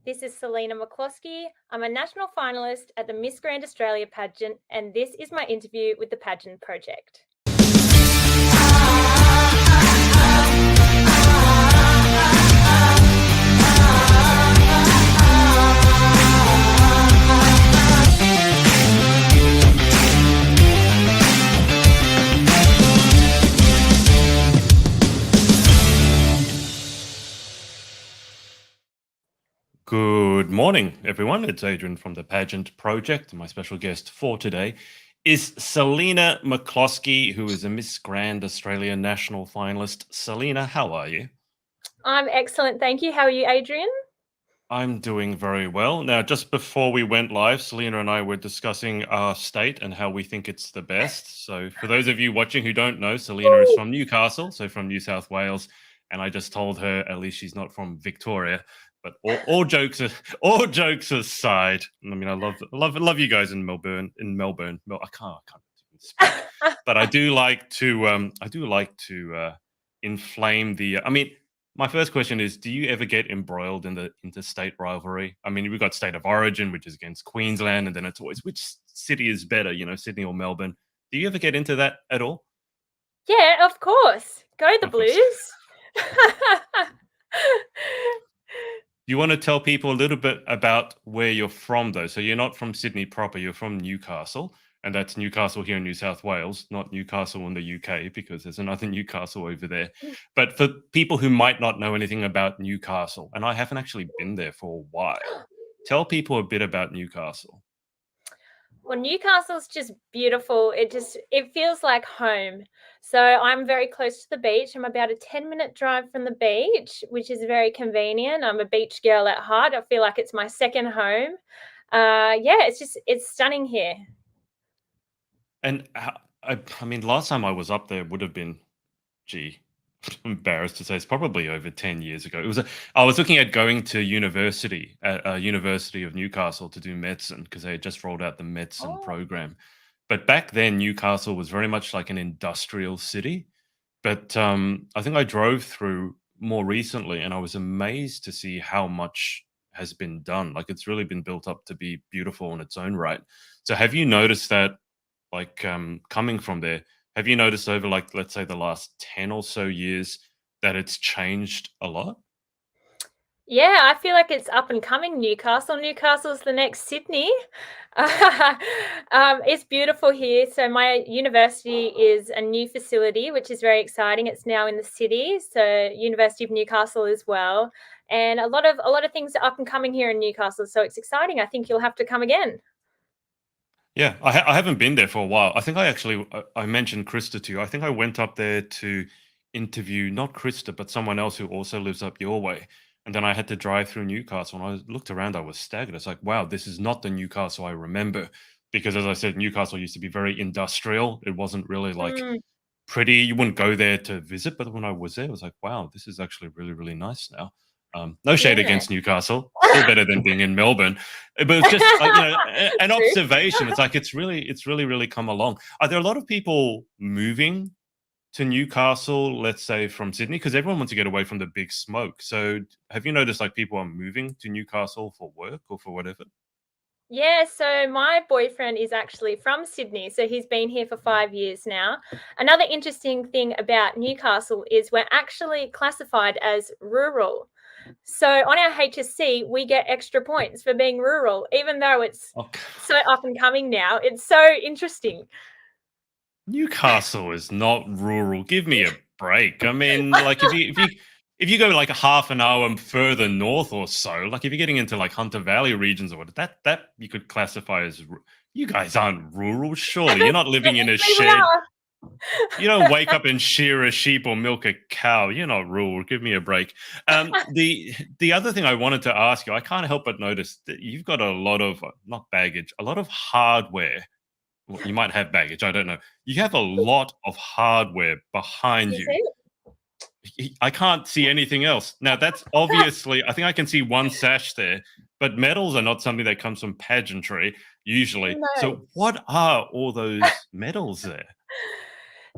This is Selina McCloskey. I'm a national finalist at the Miss Grand Australia pageant, and this is my interview with the Pageant Project. Good morning, everyone. It's Adrian from the Pageant Project. My special guest for today is Selina McCloskey, who is a Miss Grand Australia national finalist. Selina, how are you? I'm excellent, thank you. How are you, Adrian? I'm doing very well. Now, just before we went live, Selina and I were discussing our state and how we think it's the best. So for those of you watching who don't know, Selina is from Newcastle, so from New South Wales. And I just told her at least she's not from Victoria. But all jokes aside, I mean, I love you guys in Melbourne. I can't even speak, but I do like to inflame the. I mean, my first question is: do you ever get embroiled in the interstate rivalry? I mean, we've got state of origin, which is against Queensland, and then it's always which city is better, Sydney or Melbourne. Do you ever get into that at all? Yeah, of course. Go the Blues. You want to tell people a little bit about where you're from, though? So you're not from Sydney proper, you're from Newcastle, and that's Newcastle here in New South Wales, not Newcastle in the UK, because there's another Newcastle over there. But for people who might not know anything about Newcastle, and I haven't actually been there for a while, tell people a bit about Newcastle. Well, Newcastle's just beautiful. It feels like home. So I'm very close to the beach. I'm about a 10-minute drive from the beach, which is very convenient. I'm a beach girl at heart. I feel like it's my second home. It's stunning here. And I mean, last time I was up there would have been, I'm embarrassed to say, it's probably over 10 years ago. I was looking at going to university at University of Newcastle to do medicine because they had just rolled out the medicine program. But back then, Newcastle was very much like an industrial city. But I think I drove through more recently and I was amazed to see how much has been done. Like it's really been built up to be beautiful in its own right. So have you noticed that, like coming from there, have you noticed over, like, let's say the last 10 or so years that it's changed a lot? Yeah, I feel like it's up and coming, Newcastle. Newcastle's the next Sydney. It's beautiful here. So my university is a new facility, which is very exciting. It's now in the city, so University of Newcastle as well. And a lot of things are up and coming here in Newcastle, so it's exciting. I think you'll have to come again. Yeah, I haven't been there for a while. I think I mentioned Krista to you. I think I went up there to interview not Krista, but someone else who also lives up your way. And then I had to drive through Newcastle. And I looked around, I was staggered. It's like, wow, this is not the Newcastle I remember. Because as I said, Newcastle used to be very industrial. It wasn't really like pretty. You wouldn't go there to visit. But when I was there, I was like, wow, this is actually really, really nice now. No shade against Newcastle, still better than being in Melbourne. But it's just an observation. It's like it's really come along. Are there a lot of people moving to Newcastle, let's say from Sydney, because everyone wants to get away from the big smoke? So have you noticed like people are moving to Newcastle for work or for whatever? Yeah, so my boyfriend is actually from Sydney, so he's been here for 5 years now. Another interesting thing about Newcastle is we're actually classified as rural. So on our HSC, we get extra points for being rural, even though it's so up and coming now. It's so interesting. Newcastle is not rural. Give me a break. I mean, like if you go like a half an hour further north or so, like if you're getting into like Hunter Valley regions or what, that you could classify as. You guys aren't rural, surely. You're not living in a shed. You don't wake up and shear a sheep or milk a cow. You're not rural. Give me a break. The other thing I wanted to ask you, I can't help but notice that you've got a lot of not baggage, a lot of hardware. Well, you might have baggage. I don't know. You have a lot of hardware behind you. I can't see anything else. Now, that's obviously, I think I can see one sash there, but medals are not something that comes from pageantry usually. No. So what are all those medals there?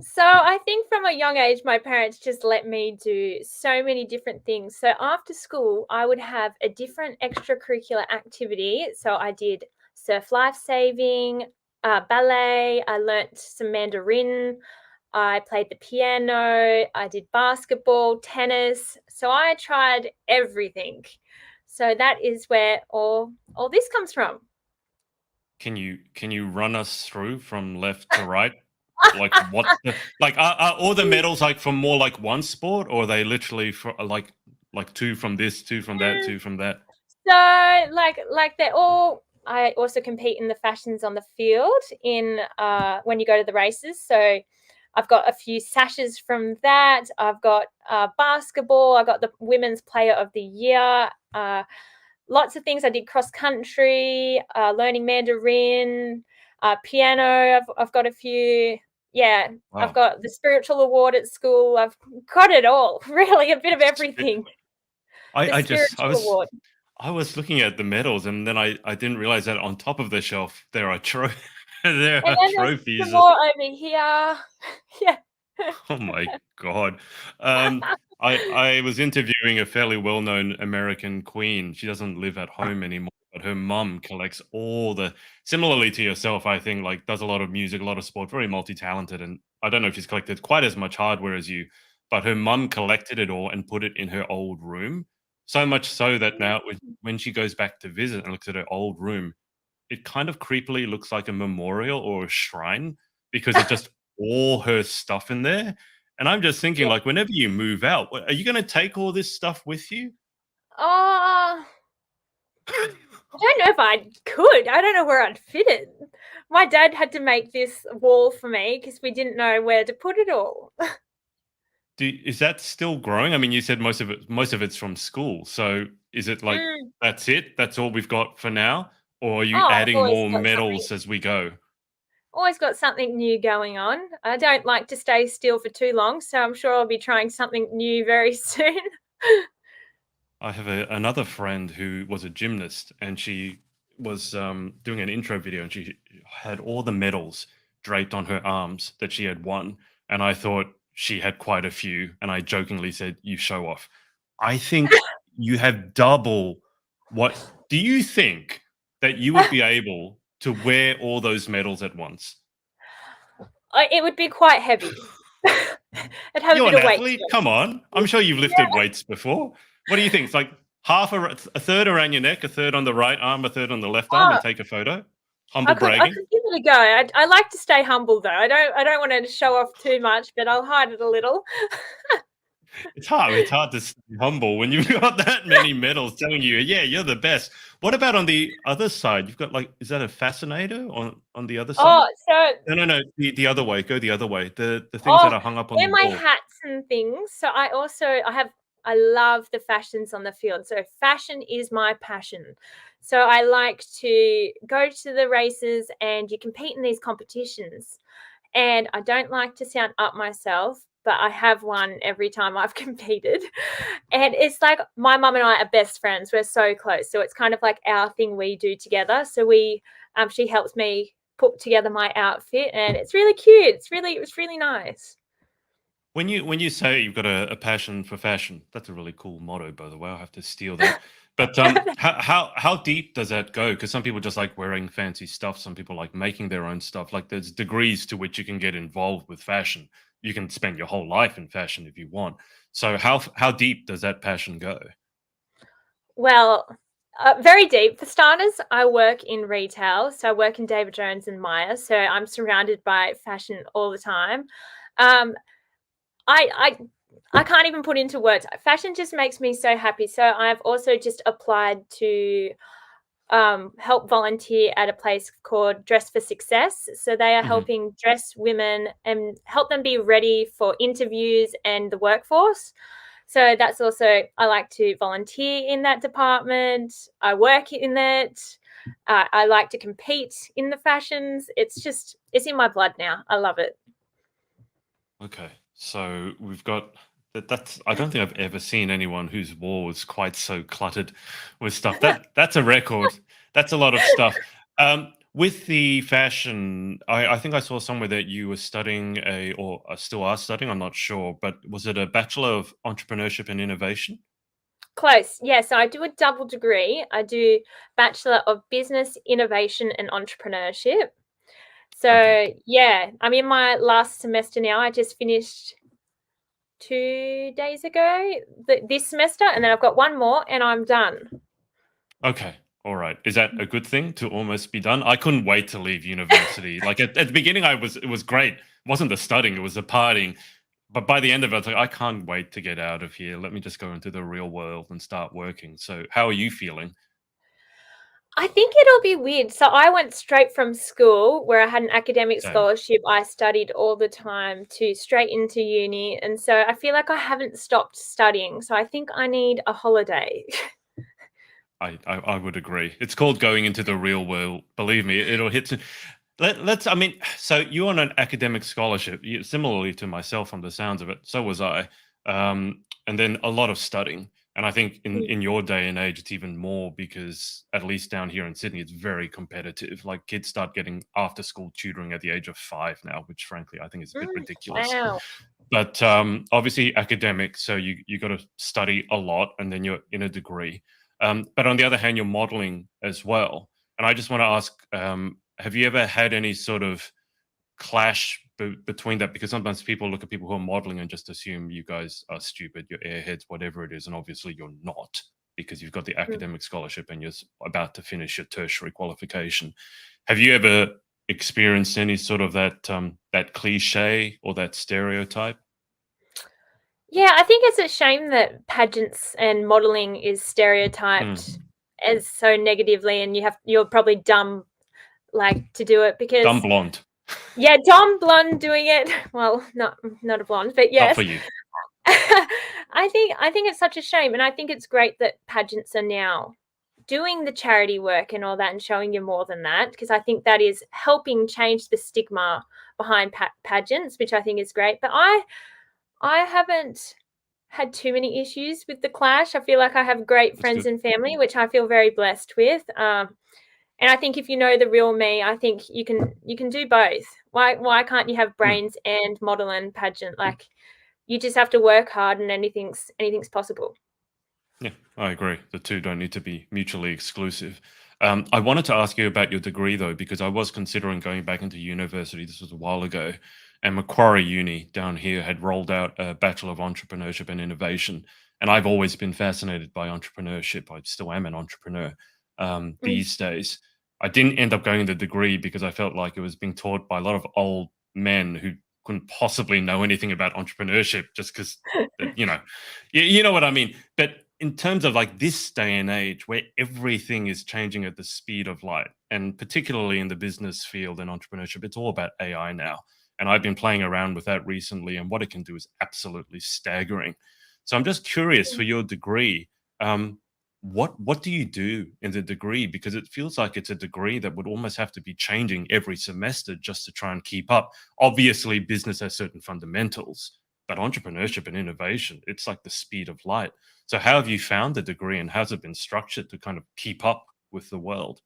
So I think from a young age, my parents just let me do so many different things. So after school, I would have a different extracurricular activity. So I did surf life saving, ballet. I learnt some Mandarin. I played the piano. I did basketball, tennis. So I tried everything. So that is where all this comes from. Can you run us through from left to right? Like what the like are all the medals like from more like one sport, or are they literally for like two from this, two from that, Mm, two from that? So like they're all I also compete in the fashions on the field in when you go to the races. So I've got a few sashes from that. I've got basketball. I got the women's player of the year. Lots of things. I did cross country, learning Mandarin, piano. I've got a few. Yeah, I've Wow. got the spiritual award at school. I've got it all. Really, a bit of everything. The I just spiritual award. I was looking at the medals, and then I didn't realize that on top of the shelf there are there And are then there's some trophies. more over here. Yeah. Oh my god. Um, I was interviewing a fairly well-known American queen. She doesn't live at home anymore, but her mum collects all the similarly to yourself, I think, like, does a lot of music, a lot of sport, very multi-talented, and I don't know if she's collected quite as much hardware as you, but her mum collected it all and put it in her old room. So much so that now when she goes back to visit and looks at her old room, it kind of creepily looks like a memorial or a shrine because it's just all her stuff in there. And I'm just thinking, Yeah. like, whenever you move out, are you going to take all this stuff with you? Oh, I don't know if I could. I don't know where I'd fit it. My dad had to make this wall for me because we didn't know where to put it all. Is that still growing? I mean, you said most of it's from school. So is it like Mm. that's it? That's all we've got for now? Or are you Oh, I've adding more medals as we go? always got something new going on. I don't like to stay still for too long, so I'm sure I'll be trying something new very soon. I have another friend who was a gymnast, and she was doing an intro video, and she had all the medals draped on her arms that she had won. And I thought she had quite a few, and I jokingly said, "You show off." I think you have double what. Do you think that you would be able to wear all those medals at once? It would be quite heavy. It'd have a You're bit an of weight athlete. to Come on. I'm sure you've it. lifted weights before. What do you think? It's like a third around your neck, a third on the right arm, a third on the left arm, Oh, and take a photo. Humble I bragging. could give it a go. I like to stay humble though. I don't want to show off too much, but I'll hide it a little. It's hard. It's hard to stay humble when you've got that many medals telling you, yeah, you're the best. What about on the other side? You've got like, is that a fascinator on the other side? Oh, so No, no, no. The other way. Go the other way. The things that oh, are hung up on they're the my wall. hats and things. So I love the fashions on the field. So fashion is my passion. So I like to go to the races and you compete in these competitions. And I don't like to sound up myself, but I have won every time I've competed. And it's like my mum and I are best friends. We're so close. So it's kind of like our thing we do together. So she helps me put together my outfit and it's really cute. It was really nice. When you say you've got a passion for fashion, that's a really cool motto, by the way. I'll have to steal that. But how deep does that go? Because some people just like wearing fancy stuff. Some people like making their own stuff. Like there's degrees to which you can get involved with fashion. You can spend your whole life in fashion if you want. So how deep does that passion go? Well, very deep. For starters, I work in retail. So I work in David Jones and Maya. So I'm surrounded by fashion all the time. Um, I I can't even put into words. Fashion just makes me so happy. So I've also just applied to help volunteer at a place called Dress for Success. So they are Mhm. helping dress women and help them be ready for interviews and the workforce. So that's also, I like to volunteer in that department. I work in it. I like to compete in the fashions. It's in my blood now. I love it. Okay, so we've got that's I don't think I've ever seen anyone whose wall was quite so cluttered with stuff. That's a record. That's a lot of stuff. With the fashion, I think I saw somewhere that you were studying or still are studying, I'm not sure, but was it a Bachelor of Entrepreneurship and Innovation? Close. Yeah, so I do a double degree. I do Bachelor of Business, Innovation and Entrepreneurship. So, Fantastic. yeah, I'm in my last semester now. I just finished 2 days ago this semester, and then I've got one more and I'm done. Okay. All right. Is that a good thing to almost be done? I couldn't wait to leave university. Like at the beginning, it was great. It wasn't the studying, it was the partying. But by the end of it, I was like, I can't wait to get out of here. Let me just go into the real world and start working. So, how are you feeling? I think it'll be weird. So I went straight from school where I had an academic Same. scholarship. I studied all the time to straight into uni. And so I feel like I haven't stopped studying. So I think I need a holiday. I would agree. It's called going into the real world. Believe me, it'll hit. Let's. I mean, so you're on an academic scholarship, similarly to myself, from the sounds of it. So was I, and then a lot of studying. And I think Mm, in your day and age, it's even more because at least down here in Sydney, it's very competitive. Like kids start getting after school tutoring at the age of 5 now, which frankly I think is a bit ridiculous. wow. But obviously academic, so you got to study a lot, and then you're in a degree. But on the other hand, you're modeling as well. And I just want to ask, have you ever had any sort of clash between that? Because sometimes people look at people who are modeling and just assume you guys are stupid, you're airheads, whatever it is, and obviously you're not because you've got the Mm. academic scholarship and you're about to finish your tertiary qualification. Have you ever experienced any sort of that cliche or that stereotype? Yeah, I think it's a shame that pageants and modeling is stereotyped Mm. as so negatively, and you're probably dumb like to do it Dumb because blonde, yeah, Tom Blonde doing it. Well, not a blonde, but not for yes. you. I think it's such a shame, and I think it's great that pageants are now doing the charity work and all that, and showing you more than that, because I think that is helping change the stigma behind pageants, which I think is great. But I haven't had too many issues with the clash. I feel like I have great That's friends good. and family, which I feel very blessed with. And I think if you know the real me, I think you can do both. Why can't you have Mm. brains and model and pageant? Like you just have to work hard, and anything's possible. Yeah, I agree. The two don't need to be mutually exclusive. I wanted to ask you about your degree though, because I was considering going back into university. This was a while ago, and Macquarie Uni down here had rolled out a Bachelor of Entrepreneurship and Innovation. And I've always been fascinated by entrepreneurship. I still am an entrepreneur Mm. these days. I didn't end up going the degree because I felt like it was being taught by a lot of old men who couldn't possibly know anything about entrepreneurship just because, you know what I mean. But in terms of like this day and age where everything is changing at the speed of light, and particularly in the business field and entrepreneurship, it's all about AI now. And I've been playing around with that recently, and what it can do is absolutely staggering. So I'm just curious for your degree, um, what do you do in the degree? Because it feels like it's a degree that would almost have to be changing every semester just to try and keep up. Obviously, business has certain fundamentals, but entrepreneurship and innovation, it's like the speed of light. So how have you found the degree and how's it been structured to kind of keep up with the world?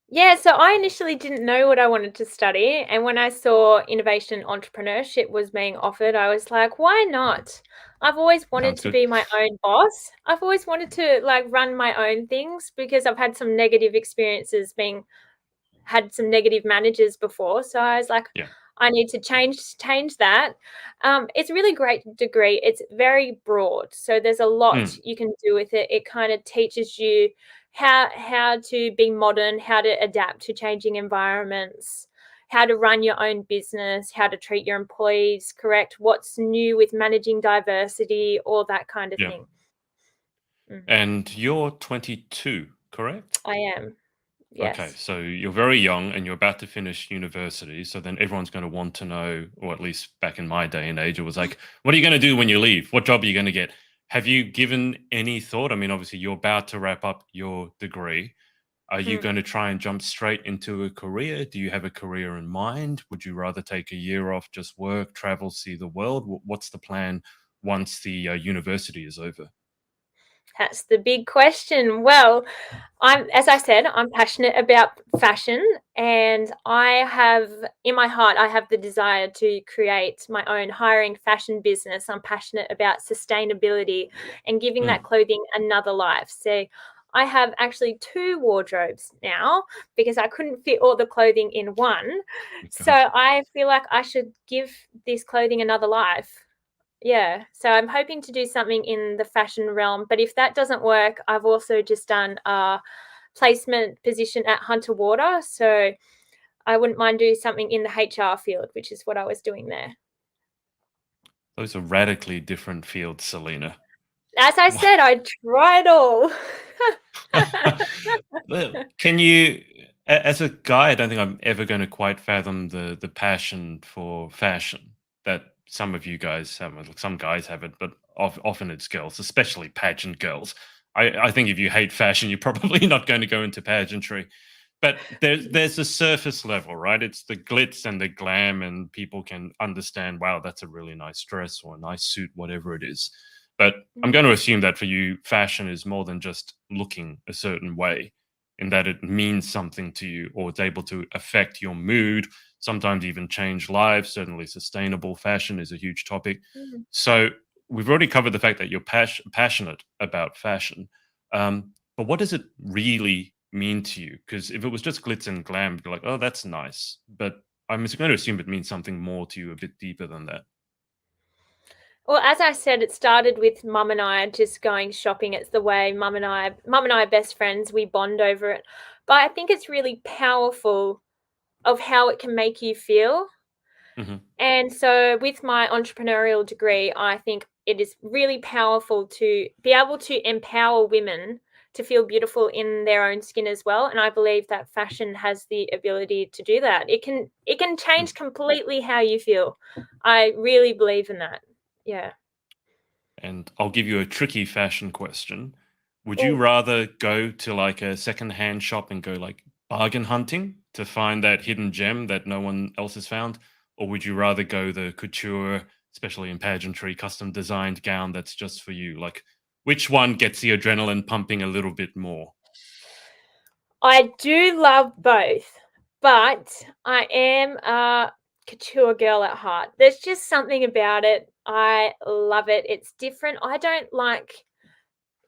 Yeah, so I initially didn't know what I wanted to study, and when I saw innovation entrepreneurship was being offered, I was like, why not? I've always wanted Sounds to good. be my own boss. I've always wanted to like run my own things because I've had some negative experiences being had some negative managers before. So I was like, Yeah. I need to change that. It's a really great degree. It's very broad, so there's a lot Mm, you can do with it. It kind of teaches you how to be modern, how to adapt to changing environments, how to run your own business, how to treat your employees correct, what's new with managing diversity, all that kind of yeah. thing. Mm, And you're 22, correct? I am, Okay, yes. so you're very young and you're about to finish university. So then everyone's going to want to know, or at least back in my day and age, it was like, what are you going to do when you leave? What job are you going to get? Have you given any thought? I mean, obviously, you're about to wrap up your degree. Are you Mm. going to try and jump straight into a career? Do you have a career in mind? Would you rather take a year off, just work, travel, see the world? What's the plan once the university is over? That's the big question. Well, as I said, I'm passionate about fashion, and I have, in my heart, I have the desire to create my own hiring fashion business. I'm passionate about sustainability and giving that Mm, clothing another life. So I have actually two wardrobes now because I couldn't fit all the clothing in one. So gotcha. I feel like I should give this clothing another life. Yeah, so I'm hoping to do something in the fashion realm, but if that doesn't work, I've also just done a placement position at Hunter Water, so I wouldn't mind doing something in the HR field, which is what I was doing there. Those are radically different fields, Selina. As I said, I tried all. Well, can you, as a guy, I don't think I'm ever going to quite fathom the passion for fashion that some of you guys have. Like some guys have it, but often it's girls, especially pageant girls. I think if you hate fashion, you're probably not going to go into pageantry. But there's a surface level, right? It's the glitz and the glam, and people can understand, wow, that's a really nice dress or a nice suit, whatever it is. But I'm going to assume that for you, fashion is more than just looking a certain way, in that it means something to you or it's able to affect your mood, sometimes even change lives. Certainly, sustainable fashion is a huge topic. Mm. So, we've already covered the fact that you're passionate about fashion. But what does it really mean to you? Because if it was just glitz and glam, you'd be like, oh, that's nice. But I'm just going to assume it means something more to you, a bit deeper than that. Well, as I said, it started with mum and I just going shopping. It's the way mum and I are best friends. We bond over it. But I think it's really powerful of how it can make you feel. Hmm. And so, with my entrepreneurial degree, I think it is really powerful to be able to empower women to feel beautiful in their own skin as well. And I believe that fashion has the ability to do that. It can change completely how you feel. I really believe in that. Yeah. And I'll give you a tricky fashion question. Would you Oh, rather go to like a secondhand shop and go like bargain hunting to find that hidden gem that no one else has found? Or would you rather go the couture, especially in pageantry, custom designed gown that's just for you? Like, which one gets the adrenaline pumping a little bit more? I do love both, but I am a couture girl at heart. There's just something about it. I love it. It's different. I don't like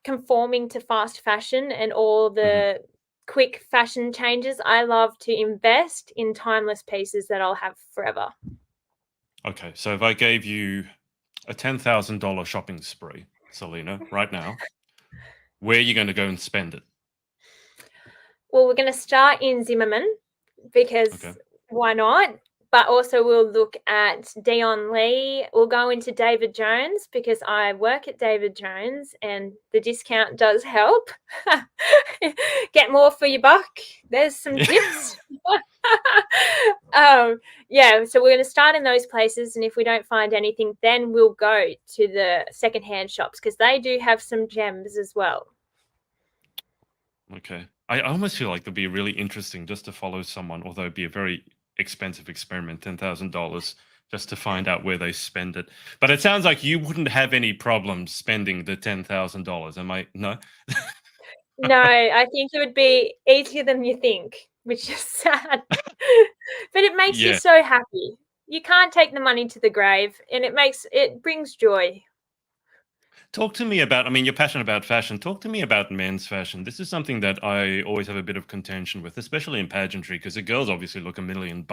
conforming to fast fashion and all Mhm. the quick fashion changes. I love to invest in timeless pieces that I'll have forever. Okay, so if I gave you a $10,000 shopping spree, Selena, right now, where are you going to go and spend it? Well, we're going to start in Zimmerman Okay. because why not? But also, we'll look at Dion Lee. We'll go into David Jones because I work at David Jones and the discount does help. Get more for your buck. There's some Yeah. tips. Yeah, so we're going to start in those places. And if we don't find anything, then we'll go to the secondhand shops because they do have some gems as well. Okay. I almost feel like it'd be really interesting just to follow someone, although it'd be a very expensive experiment, $10,000, just to find out where they spend it. But it sounds like you wouldn't have any problem spending the $10,000. Am I? No? No, I think it would be easier than you think, which is sad. But it makes you Yeah. so happy. You can't take the money to the grave, and it brings joy. Talk to me about, I mean, you're passionate about fashion. Talk to me about men's fashion. This is something that I always have a bit of contention with, especially in pageantry, because the girls obviously look $1 million.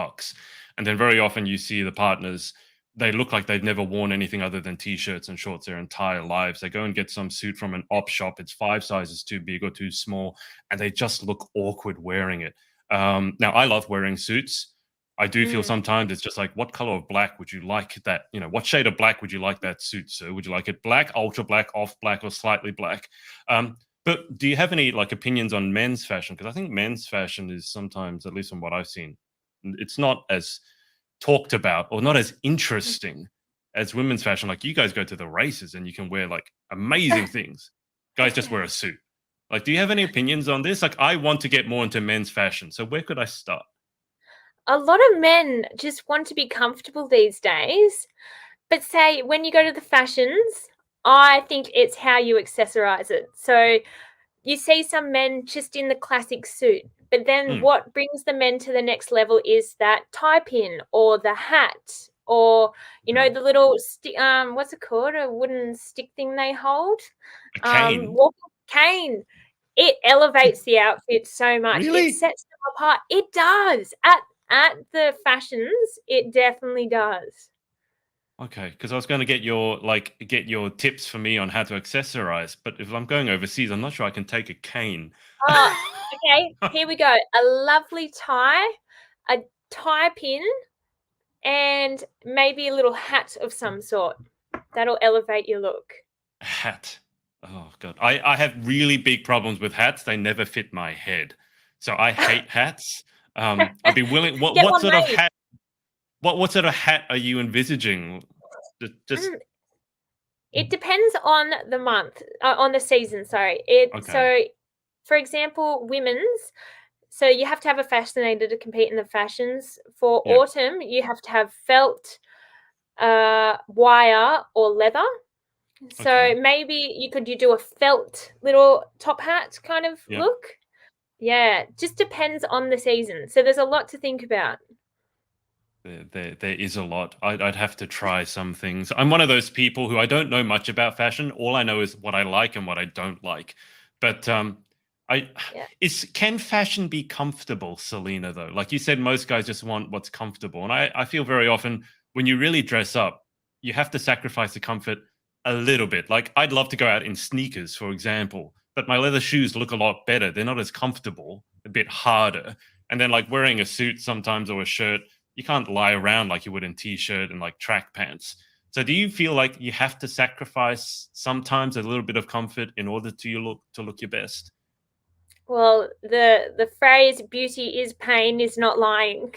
And then very often you see the partners, they look like they've never worn anything other than t-shirts and shorts their entire lives. They go and get some suit from an op shop. It's 5 sizes too big or too small, and they just look awkward wearing it. Now, I love wearing suits. I do feel Mm. sometimes it's just like, what color of black would you like that? What shade of black would you like that suit, sir? Would you like it black, ultra black, off black, or slightly black? But do you have any like opinions on men's fashion? Because I think men's fashion is sometimes, at least from what I've seen, it's not as talked about or not as interesting as women's fashion. Like you guys go to the races and you can wear like amazing things. Guys just wear a suit. Like, do you have any opinions on this? Like, I want to get more into men's fashion. So where could I start? A lot of men just want to be comfortable these days. But say when you go to the fashions, I think it's how you accessorize it. So you see some men just in the classic suit, but then Mm, what brings the men to the next level is that tie pin or the hat, or okay. the little what's it called, a wooden stick thing they hold, A cane? walking cane. It elevates the outfit so much. It Really? sets them apart. It does. At the fashions, it definitely does. Okay, because I was going to get your tips for me on how to accessorize, but if I'm going overseas, I'm not sure I can take a cane. Oh, okay. Here we go. A lovely tie, a tie pin, and maybe a little hat of some sort. That'll elevate your look. Hat. Oh god, I have really big problems with hats. They never fit my head, so I hate hats. I'd be willing. What Get what one sort of made. hat? What sort of hat are you envisaging? Just Mm, it depends on the month, on the season. Sorry. okay. So, for example, women's. So you have to have a fascinator to compete in the fashions. For Yeah. autumn, you have to have felt, wire, or leather. So Okay. maybe you do a felt little top hat kind of Yeah. look. Yeah, just depends on the season. So there's a lot to think about. There is a lot. I'd have to try some things. I'm one of those people who I don't know much about fashion. All I know is what I like and what I don't like. But I Yeah. can fashion be comfortable, Selena? Though, like you said, most guys just want what's comfortable, and I feel very often when you really dress up, you have to sacrifice the comfort a little bit. Like I'd love to go out in sneakers, for example, but my leather shoes look a lot better. They're not as comfortable, a bit harder. And then like wearing a suit sometimes or a shirt, you can't lie around like you would in t-shirt and like track pants. So do you feel like you have to sacrifice sometimes a little bit of comfort in order to look your best? Well, the phrase "beauty is pain" is not lying.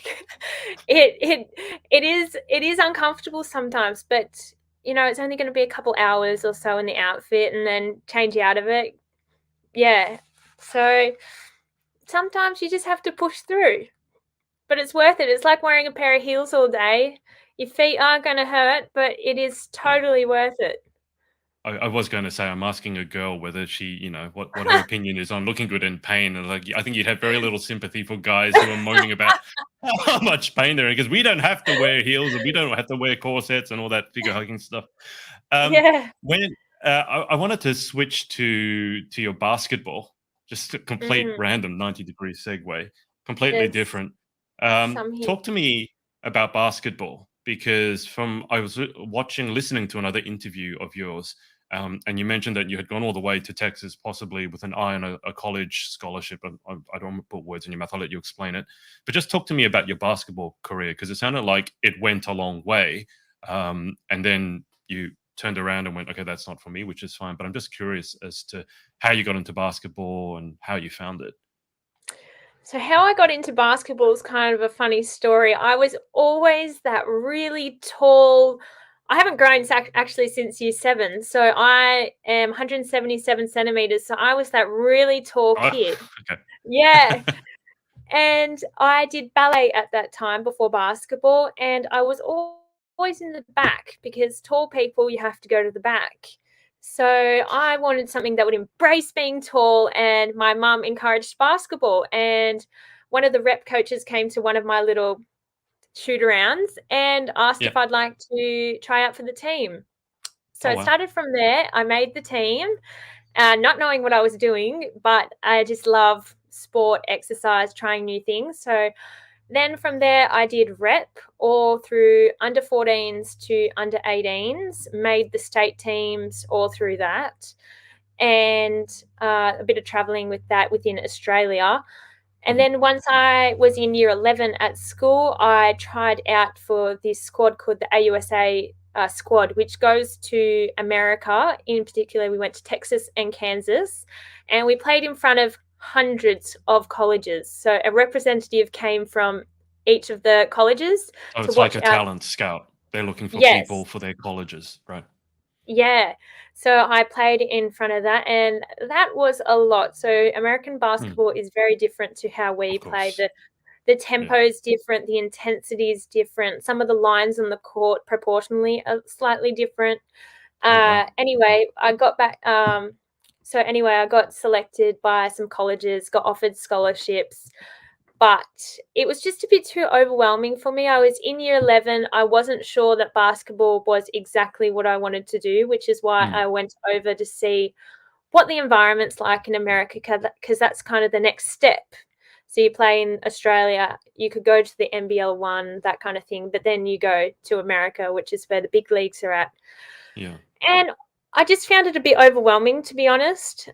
It is uncomfortable sometimes, but it's only going to be a couple hours or so in the outfit, and then change you out of it. Yeah. So sometimes you just have to push through, but it's worth it. It's like wearing a pair of heels all day. Your feet are going to hurt, but it is Yeah. totally worth it. I was going to say I'm asking a girl whether she, what her opinion is on looking good in pain, and like I think you'd have very little sympathy for guys who are moaning about how much pain they're in because we don't have to wear heels and we don't have to wear corsets and all that figure hugging stuff. Um, Yeah. when I wanted to switch to your basketball, just a complete Mm, random 90-degree segue, completely there's different. some here. Talk to me about basketball because from I was listening to another interview of yours, and you mentioned that you had gone all the way to Texas, possibly with an eye on a college scholarship. I don't want to put words in your mouth. I'll let you explain it. But just talk to me about your basketball career because it sounded like it went a long way, and then you turned around and went, okay, that's not for me, which is fine. But I'm just curious as to how you got into basketball and how you found it. So how I got into basketball is kind of a funny story. I was always that really tall. I haven't grown actually since year seven. So I am 177 centimeters. So I was that really tall Oh, kid. okay. Yeah. And I did ballet at that time before basketball. And I was always in the back because tall people, you have to go to the back. So I wanted something that would embrace being tall. And my mum encouraged basketball. And one of the rep coaches came to one of my little shoot arounds and asked Yeah. if I'd like to try out for the team. So Oh it wow. started from there. I made the team, not knowing what I was doing, but I just love sport, exercise, trying new things. So then from there, I did rep all through under 14s to under 18s, made the state teams all through that, and a bit of traveling with that within Australia. And Mhm. then once I was in year 11 at school, I tried out for this squad called the AUSA squad, which goes to America. In particular, we went to Texas and Kansas, and we played in front of hundreds of colleges. So a representative came from each of the colleges So to it's like watch a our. talent scout. They're looking for people Yes. for their colleges, right? Yeah. So I played in front of that, and that was a lot. So American Hmm. basketball is very different to how we Of play. course. The Yeah. tempo is different, the intensity is different. Some of the lines on the court proportionally are slightly different. Oh wow. Anyway, I got back. So anyway, I got selected by some colleges, got offered scholarships, but it was just a bit too overwhelming for me. I was in year 11. I wasn't sure that basketball was exactly what I wanted to do, which is why Mm, I went over to see what the environment's like in America, because that's kind of the next step. So you play in Australia, you could go to the NBL one, that kind of thing, but then you go to America, which is where the big leagues are at. yeah. And I just found it a bit overwhelming, to be honest.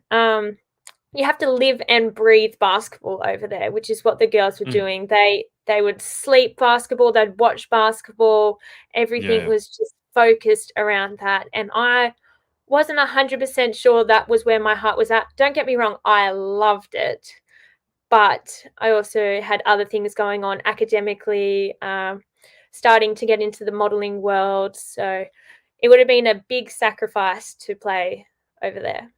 You have to live and breathe basketball over there, which is what the girls were Mm, doing. They would sleep basketball, they'd watch basketball. Everything yeah. was just focused around that, and I wasn't 100% sure that was where my heart was at. Don't get me wrong, I loved it, but I also had other things going on academically, starting to get into the modeling world. So it would have been a big sacrifice to play over there.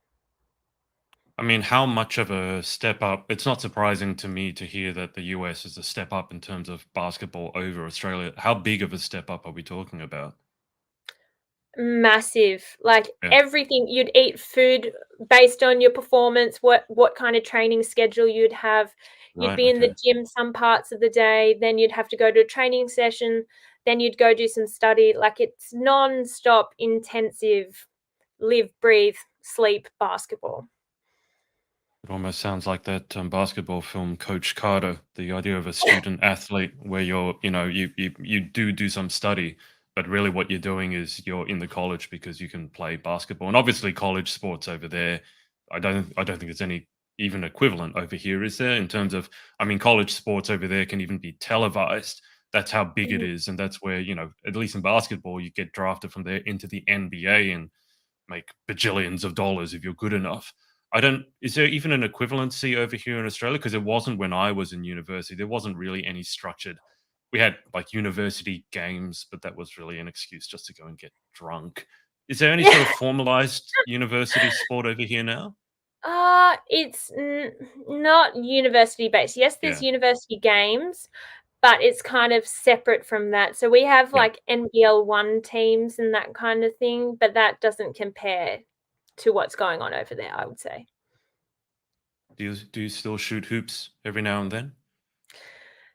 I mean, how much of a step up? It's not surprising to me to hear that the US is a step up in terms of basketball over Australia. How big of a step up are we talking about? Massive. Like Yeah. everything, you'd eat food based on your performance, what kind of training schedule you'd have. You'd Right. be in the Okay. gym some parts of the day, then you'd have to go to a training session, then you'd go do some study. Like it's non-stop intensive live, breathe, sleep basketball. It almost sounds like that basketball film, Coach Carter. The idea of a student athlete, where you do some study, but really what you're doing is you're in the college because you can play basketball, and obviously college sports over there. I don't think there's any even equivalent over here, is there? In terms of, I mean, college sports over there can even be televised. That's how big it Mhm. is, and that's where at least in basketball, you get drafted from there into the NBA and make bajillions of dollars if you're good enough. I don't. Is there even an equivalency over here in Australia? Because it wasn't when I was in university. There wasn't really any structured. We had like university games, but that was really an excuse just to go and get drunk. Is there any Yeah. sort of formalized university sport over here now? It's not university based. Yes, there's Yeah, university games, but it's kind of separate from that. So we have yeah. like NBL one teams and that kind of thing, but that doesn't compare to what's going on over there, I would say. Do you still shoot hoops every now and then?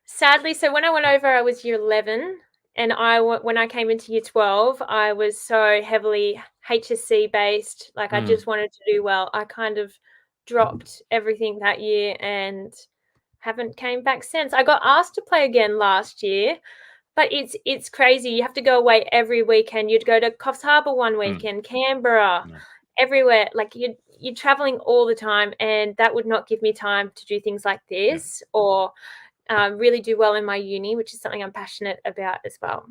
Sadly, so when I went over, I was year 11, and when I came into year 12, I was so heavily HSC based. Like I Mm, just wanted to do well. I kind of dropped everything that year and haven't came back since. I got asked to play again last year, but it's crazy. You have to go away every weekend. You'd go to Coffs Harbour one mm, weekend, Canberra, no, everywhere. Like you're traveling all the time, and that would not give me time to do things like yeah. this or really do well in my uni, which is something I'm passionate about as well.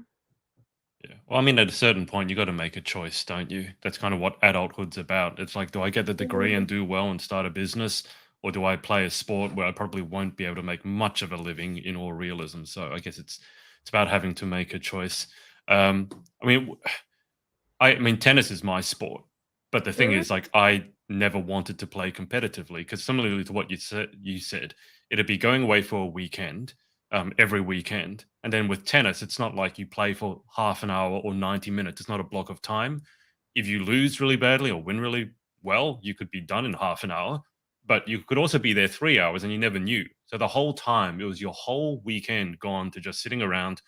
Yeah. Well, I mean, at a certain point, you got to make a choice, don't you? That's kind of what adulthood's about. It's like, do I get the degree and Mm. do well and start a business, or do I play a sport where I probably won't be able to make much of a living in all realism? So I guess it's about having to make a choice. Um, I mean, I mean, tennis is my sport, but the thing Mm. is, like, I never wanted to play competitively because similarly to what you said, it'd be going away for a weekend, every weekend, and then with tennis, it's not like you play for half an hour or 90 minutes. It's not a block of time. If you lose really badly or win really well, you could be done in half an hour, but you could also be there 3 hours and you never knew. So the whole time, it was your whole weekend gone to just sitting around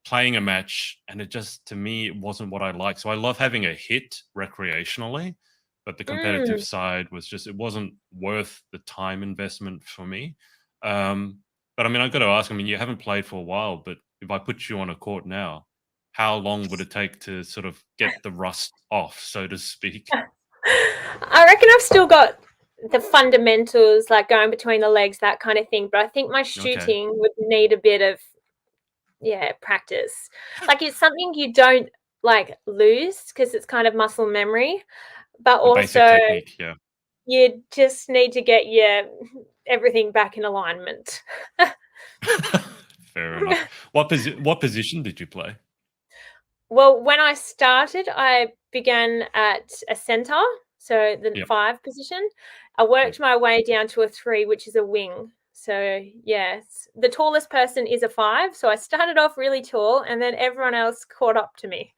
playing a match, and it just to me it wasn't what I like. So I love having a hit recreationally, but the competitive Mm. side was just it wasn't worth the time investment for me. Um, but I mean, I've got to ask. I mean, you haven't played for a while, but if I put you on a court now, how long would it take to sort of get the rust off, so to speak? I reckon I've still got the fundamentals, like going between the legs, that kind of thing. But I think my Okay, shooting would need a bit of, yeah, practice. Like it's something you don't like lose because it's kind of muscle memory, but the basic also technique, yeah. you just need to get your everything back in alignment. Fair enough. What position did you play? Well, when I started, I began at a center, so the Yep. 5 position. I Yep. worked my way down to a 3, which is a wing. So, yes, the tallest person is a 5, so I started off really tall and then everyone else caught up to me.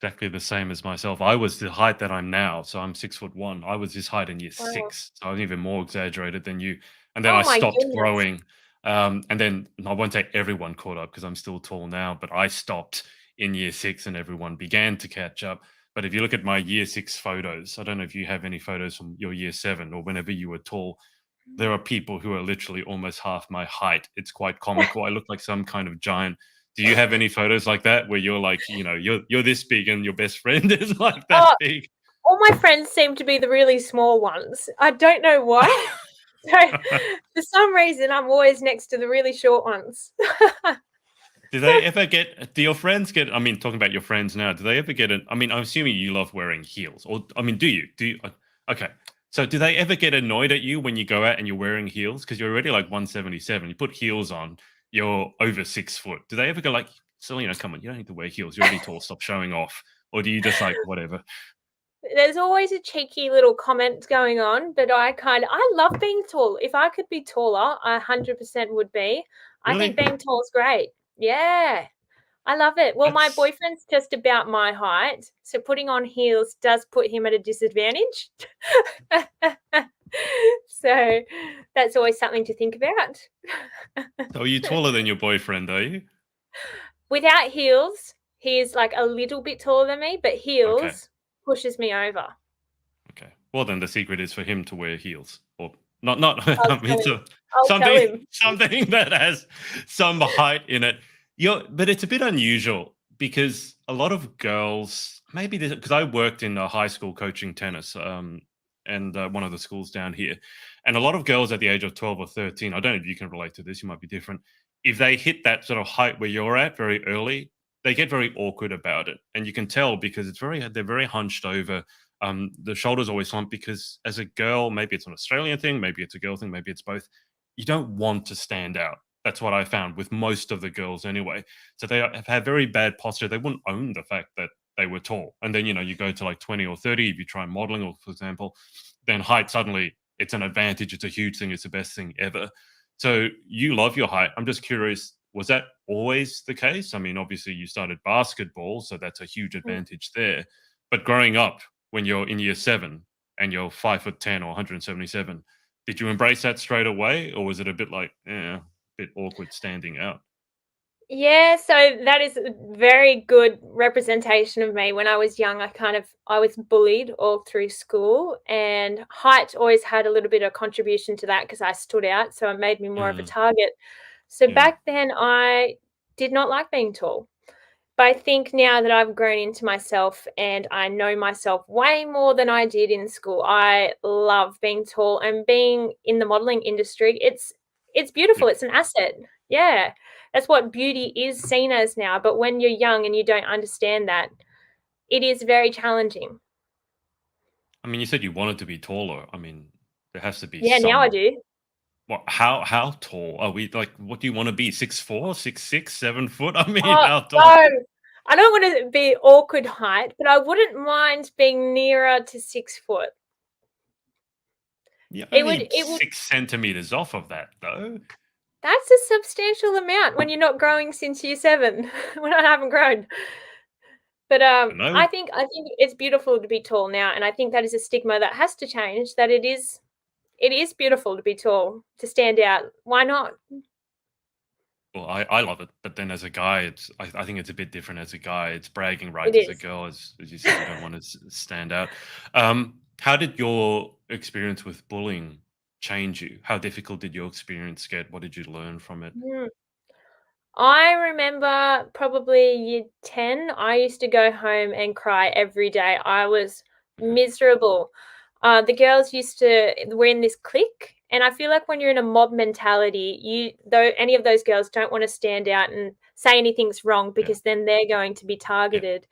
exactly the same as myself. I was the height that I'm now, so I'm 6'1". I was this height in year Wow. 6, so I'm even more exaggerated than you. And then Oh I my stopped goodness. growing. And then I won't say everyone caught up because I'm still tall now, but I stopped in year 6 and everyone began to catch up. But if you look at my year 6 photos, I don't know if you have any photos from your year 7 or whenever you were tall. There are people who are literally almost half my height. It's quite comical. I look like some kind of giant. Do you have any photos like that where you're like, you're this big and your best friend is like that Oh, big? all my friends seem to be the really small ones. I don't know why. So for some reason, I'm always next to the really short ones. Do your friends get, I mean, talking about your friends now, do they ever get I mean, I'm assuming you love wearing heels, or, I mean, do you? Okay. So do they ever get annoyed at you when you go out and you're wearing heels? Because you're already like 177. You put heels on, you're over 6 foot. Do they ever go like, Selena, come on, you don't need to wear heels. You're already tall. Stop showing off. Or do you just like, whatever? There's always a cheeky little comment going on, but I love being tall. If I could be taller, I 100% would be. I think Really? being tall is great. Yeah, I love it. Well, my That's, boyfriend's just about my height, so putting on heels does put him at a disadvantage. So that's always something to think about. so are you taller than your boyfriend, are you? Without heels, he is like a little bit taller than me, but Okay. heels pushes me over. Okay. Well, then the secret is for him to wear heels, or not. I'll I mean, tell him. so I'll tell something him. something that has some height in it. But it's a bit unusual because a lot of girls, maybe because I worked in a high school coaching tennis, and one of the schools down here, and a lot of girls at the age of 12 or 13. I don't know if you can relate to this. You might be different. If they hit that sort of height where you're at very early, they get very awkward about it, and you can tell because they're very hunched over. The shoulders always slump because as a girl, maybe it's an Australian thing, maybe it's a girl thing, maybe it's both. You don't want to stand out. That's what I found with most of the girls anyway. So they have had very bad posture. They wouldn't own the fact that they were tall. And then, you go to like 20 or 30, if you try modeling, or for example, then height suddenly it's an advantage. It's a huge thing. It's the best thing ever. So you love your height. I'm just curious, was that always the case? I mean, obviously you started basketball, so that's a huge advantage there. But growing up, when you're in year 7 and you're 5'10" or 177, did you embrace that straight away, or was it a bit like, a bit awkward standing out? Yeah, so that is a very good representation of me. When I was young, I was bullied all through school, and height always had a little bit of contribution to that because I stood out, so it made me more of a Mm, target. So yeah. back then I did not like being tall. But I think now that I've grown into myself and I know myself way more than I did in school, I love being tall and being in the modeling industry. It's beautiful. Yep. It's an asset. Yeah. That's what beauty is seen as now. But when you're young and you don't understand that, it is very challenging. I mean, you said you wanted to be taller. I mean, there has to be Yeah, now I some. do. What? How tall are we? Like, what do you want to be? 6'4", 6'6", 7 foot? I mean, Oh, how tall? no. I don't want to be awkward height, but I wouldn't mind being nearer to 6 foot. You're It would only it would 6 centimeters off of that, though. That's a substantial amount when you're not growing since year 7, when I haven't grown. But, I know. I think it's beautiful to be tall now, and I think that is a stigma that has to change, that it is beautiful to be tall, to stand out. Why not? Well, I love it, but then as a guy, I think it's a bit different as a guy. It's bragging It rights as a is. girl, as you said, you don't want to stand out. How did your experience with bullying change you? How difficult did your experience get? What did you learn from it? Mm. I remember probably year 10, I used to go home and cry every day. I was Okay. miserable. The girls used to we're in this clique, and I feel like when you're in a mob mentality, though any of those girls don't want to stand out and say anything's wrong Yeah. because then they're going to be Yeah. targeted.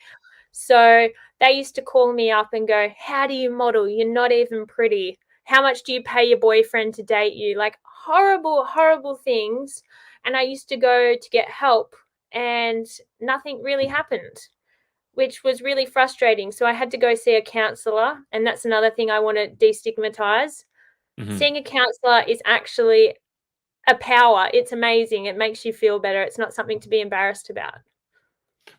So they used to call me up and go, "How do you model? You're not even pretty. How much do you pay your boyfriend to date you?" Like horrible, horrible things. And I used to go to get help and nothing really happened, which was really frustrating. So I had to go see a counselor. And that's another thing I want to destigmatize. Hmm. Seeing a counselor is actually a power. It's amazing. It makes you feel better. It's not something to be embarrassed about.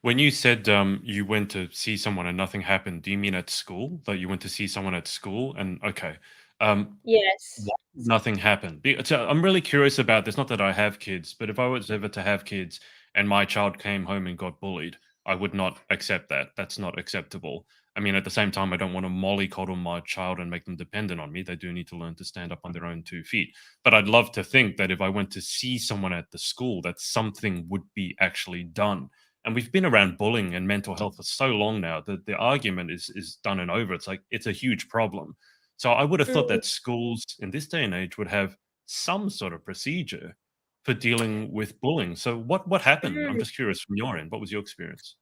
When you said you went to see someone and nothing happened, do you mean at school? That you went to see someone at school and okay. Um, Yes. why did nothing happened? So I'm really curious about this. Not that I have kids, but if I was ever to have kids and my child came home and got bullied, I would not accept that. That's not acceptable. I mean, at the same time, I don't want to mollycoddle my child and make them dependent on me. They do need to learn to stand up on their own 2 feet. But I'd love to think that if I went to see someone at the school, that something would be actually done. And we've been around bullying and mental health for so long now that the argument is done and over. It's like it's a huge problem. So I would have thought Mm, that schools in this day and age would have some sort of procedure for dealing with bullying. So what happened? I'm mm. just curious from your end. What was your experience?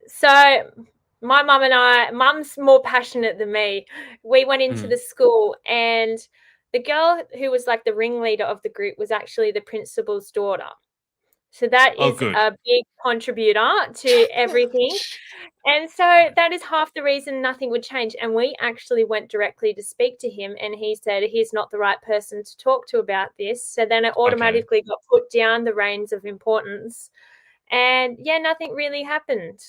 So my mum and I, mum's more passionate than me. We went into Mhm. the school, and the girl who was like the ringleader of the group was actually the principal's daughter. So that Oh, is good. a big contributor to everything. And so Okay. that is half the reason nothing would change. And we actually went directly to speak to him, and he said he's not the right person to talk to about this. So then it Okay. automatically got put down the reins of importance. And yeah, nothing really happened.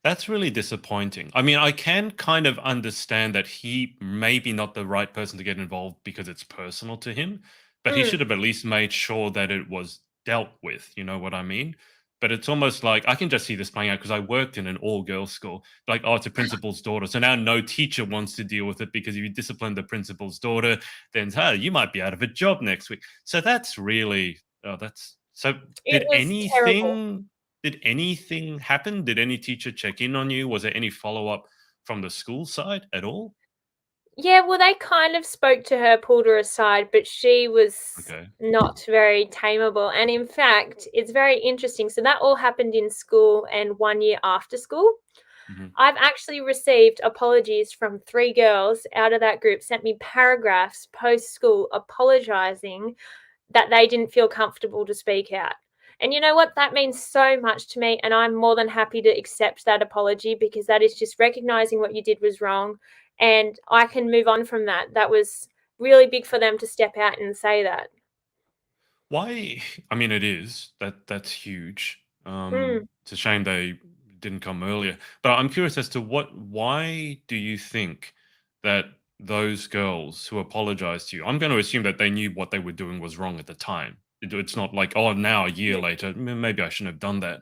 That's really disappointing. I mean, I can kind of understand that he may be not the right person to get involved because it's personal to him, but he should Mm, have at least made sure that it was dealt with. You know what I mean? But it's almost like I can just see this playing out because I worked in an all girls school. Like, oh, it's a principal's daughter. So now no teacher wants to deal with it because if you discipline the principal's daughter, then, hey, you might be out of a job next week. So that's really, oh, that's so. it Did was terrible. anything happen? Did any teacher check in on you? Was there any follow-up from the school side at all? Yeah, well, they kind of spoke to her, pulled her aside, but she was Okay. not very tameable. And in fact, it's very interesting. So that all happened in school and 1 year after school. Mhm. I've actually received apologies from 3 girls out of that group, sent me paragraphs post school apologizing that they didn't feel comfortable to speak out. And you know what? That means so much to me. And I'm more than happy to accept that apology because that is just recognizing what you did was wrong. And I can move on from that. That was really big for them to step out and say that. Why I mean, it is. That's huge. Mm, It's a shame they didn't come earlier. But I'm curious as to why do you think that those girls who apologized to you, I'm gonna assume that they knew what they were doing was wrong at the time. It's not like, "Oh, now a year mm. later, maybe I shouldn't have done that."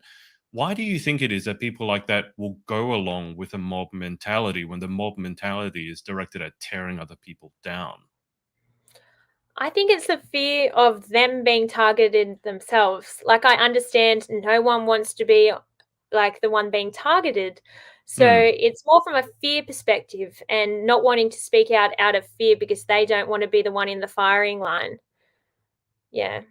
Why do you think it is that people like that will go along with a mob mentality when the mob mentality is directed at tearing other people down? I think it's the fear of them being targeted themselves. Like, I understand no one wants to be like the one being targeted. So Hmm. it's more from a fear perspective and not wanting to speak out of fear because they don't want to be the one in the firing line. Yeah.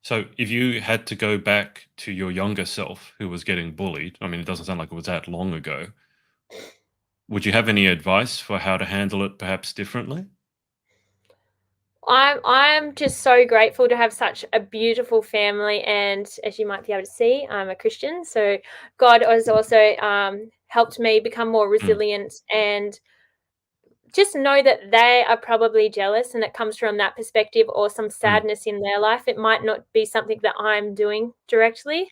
So if you had to go back to your younger self who was getting bullied, I mean, it doesn't sound like it was that long ago. Would you have any advice for how to handle it perhaps differently? I'm just so grateful to have such a beautiful family, and as you might be able to see, I'm a Christian. So God has also helped me become more Mm, resilient and just know that they are probably jealous, and it comes from that perspective or some mm. sadness in their life. It might not be something that I'm doing directly.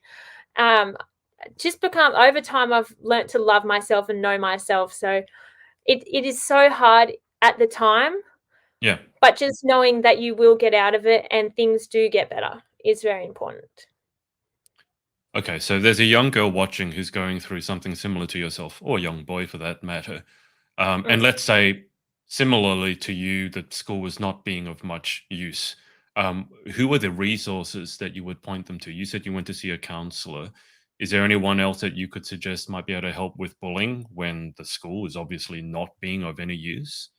Um, just become over time, I've learnt to love myself and know myself. So it is so hard at the time, Yeah. but just knowing that you will get out of it and things do get better is very important. Okay, so there's a young girl watching who's going through something similar to yourself, or a young boy for that matter. And Mm. let's say, similarly to you, that school was not being of much use. Who are the resources that you would point them to? You said you went to see a counselor. Is there anyone else that you could suggest might be able to help with bullying when the school is obviously not being of any use?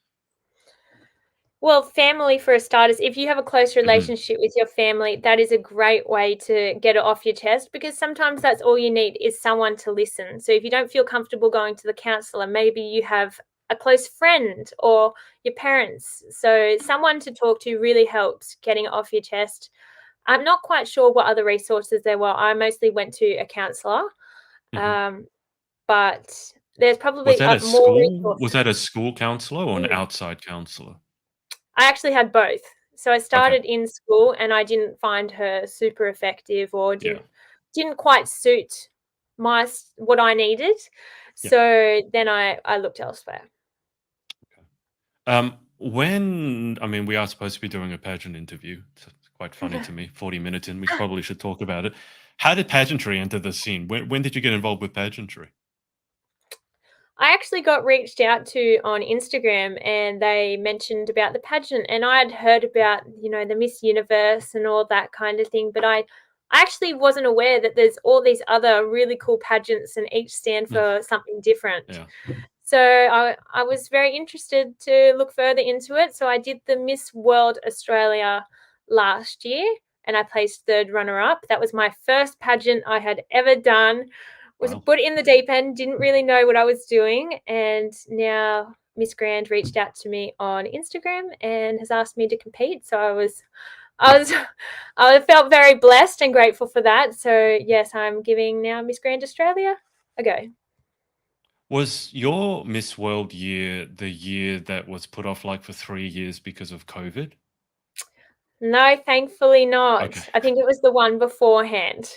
Well, family for starters, if you have a close Hmm. relationship with your family, that is a great way to get it off your chest because sometimes that's all you need is someone to listen. So if you don't feel comfortable going to the counselor, maybe you have a close friend or your parents. So someone to talk to really helps getting it off your chest. I'm not quite sure what other resources there were. I mostly went to a counselor, Hmm. um, but there's Was probably that a more school? Was that a resources. school counselor or an Mm. outside counselor? I actually had both. So I Okay. started in school and I didn't find her super effective or Yeah. didn't didn't quite suit what I needed. Yeah. So then I looked elsewhere. I mean, we are supposed to be doing a pageant interview. So it's quite funny to me. 40 minutes in, we probably should talk about it. How did pageantry enter the scene? When did you get involved with pageantry? I actually got reached out to on Instagram and they mentioned about the pageant, and I had heard about, the Miss Universe and all that kind of thing, but I actually wasn't aware that there's all these other really cool pageants and each stand Mm, for something different. yeah. So I was very interested to look further into it. So I did the Miss World Australia last year and I placed third runner up. That was my first pageant I had ever done. Was Wow. put in the deep end, didn't really know what I was doing. And now Miss Grand reached out to me on Instagram and has asked me to compete. So I was I felt very blessed and grateful for that. So yes, I'm giving now Miss Grand Australia a go. Was your Miss World year the year that was put off like for 3 years because of COVID? No, thankfully Okay. not. I think it was the one beforehand.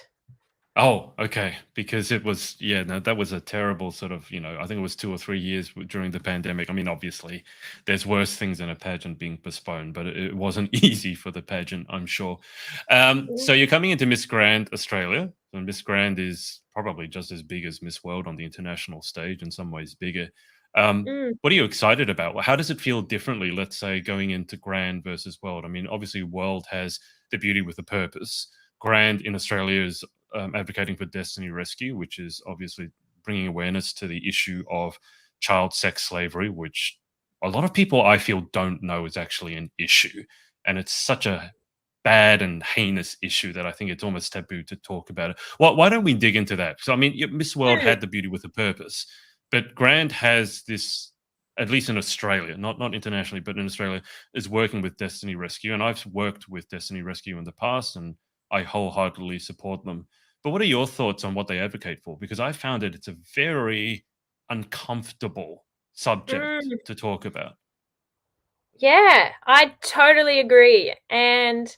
Oh, okay. Because it was, yeah, no, that was a terrible sort of, I think it was 2 or 3 years during the pandemic. I mean, obviously, there's worse things than a pageant being postponed, but it wasn't easy for the pageant, I'm sure. So you're coming into Miss Grand Australia. And Miss Grand is probably just as big as Miss World on the international stage, in some ways bigger. Mm, What are you excited about? How does it feel differently, let's say, going into Grand versus World? I mean, obviously, World has the beauty with a purpose. Grand in Australia is advocating for destiny rescue, which is obviously bringing awareness to the issue of child sex slavery, which a lot of people I feel don't know is actually an issue. And it's such a bad and heinous issue that I think it's almost taboo to talk about it. Why don't we dig into that? So, I mean, Miss World mm, had the beauty with a purpose, but Grand has this, at least in Australia, not internationally, but in Australia, is working with Destiny Rescue. And I've worked with Destiny Rescue in the past, and I wholeheartedly support them. But what are your thoughts on what they advocate for? Because I found it's a very uncomfortable subject mm. to talk about. Yeah, I totally agree. And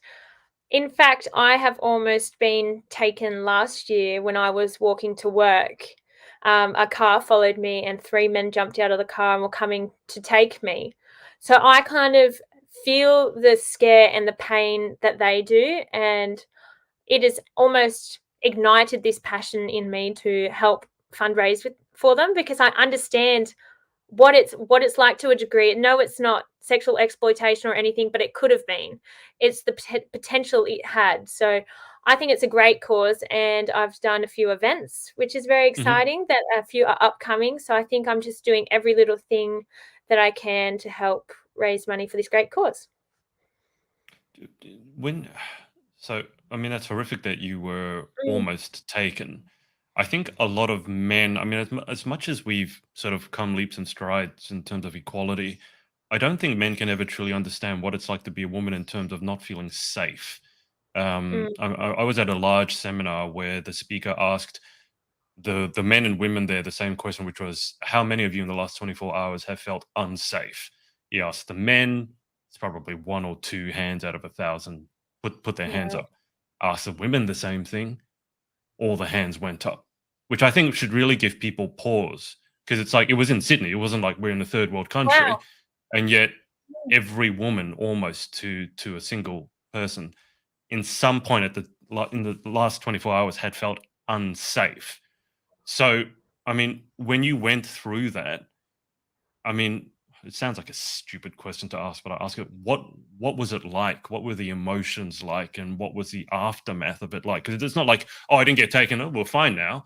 in fact, I have almost been taken last year when I was walking to work. A car followed me, and three men jumped out of the car and were coming to take me. So I kind of feel the scare and the pain that they do. And it has almost ignited this passion in me to help fundraise for them, because I understand what it's like to a degree. No, it's not sexual exploitation or anything, but it could have been. It's the potential it had. So I think it's a great cause, and I've done a few events, which is very Mhm. exciting. That a few are upcoming. So I think I'm just doing every little thing that I can to help raise money for this great cause. When so I mean that's horrific that you were Mm, almost taken. I think a lot of men, I mean, as much as we've sort of come leaps and strides in terms of equality, I don't think men can ever truly understand what it's like to be a woman in terms of not feeling safe. mm, I was at a large seminar where the speaker asked the men and women there the same question, which was, "How many of you in the last 24 hours have felt unsafe?" He asked the men. It's probably one or two hands out of 1,000 put their hands yeah. up. Asked the women the same thing. All the hands went up, which I think should really give people pause, because it's like it was in Sydney. It wasn't like we're in a third world country, Wow. and yet every woman, almost to a single person, in some point in the last 24 hours had felt unsafe. So, I mean, when you went through that, I mean, it sounds like a stupid question to ask, but I ask it, what was it like? What were the emotions like? And what was the aftermath of it like? Because it's not like, oh, I didn't get taken. Oh, we're fine now.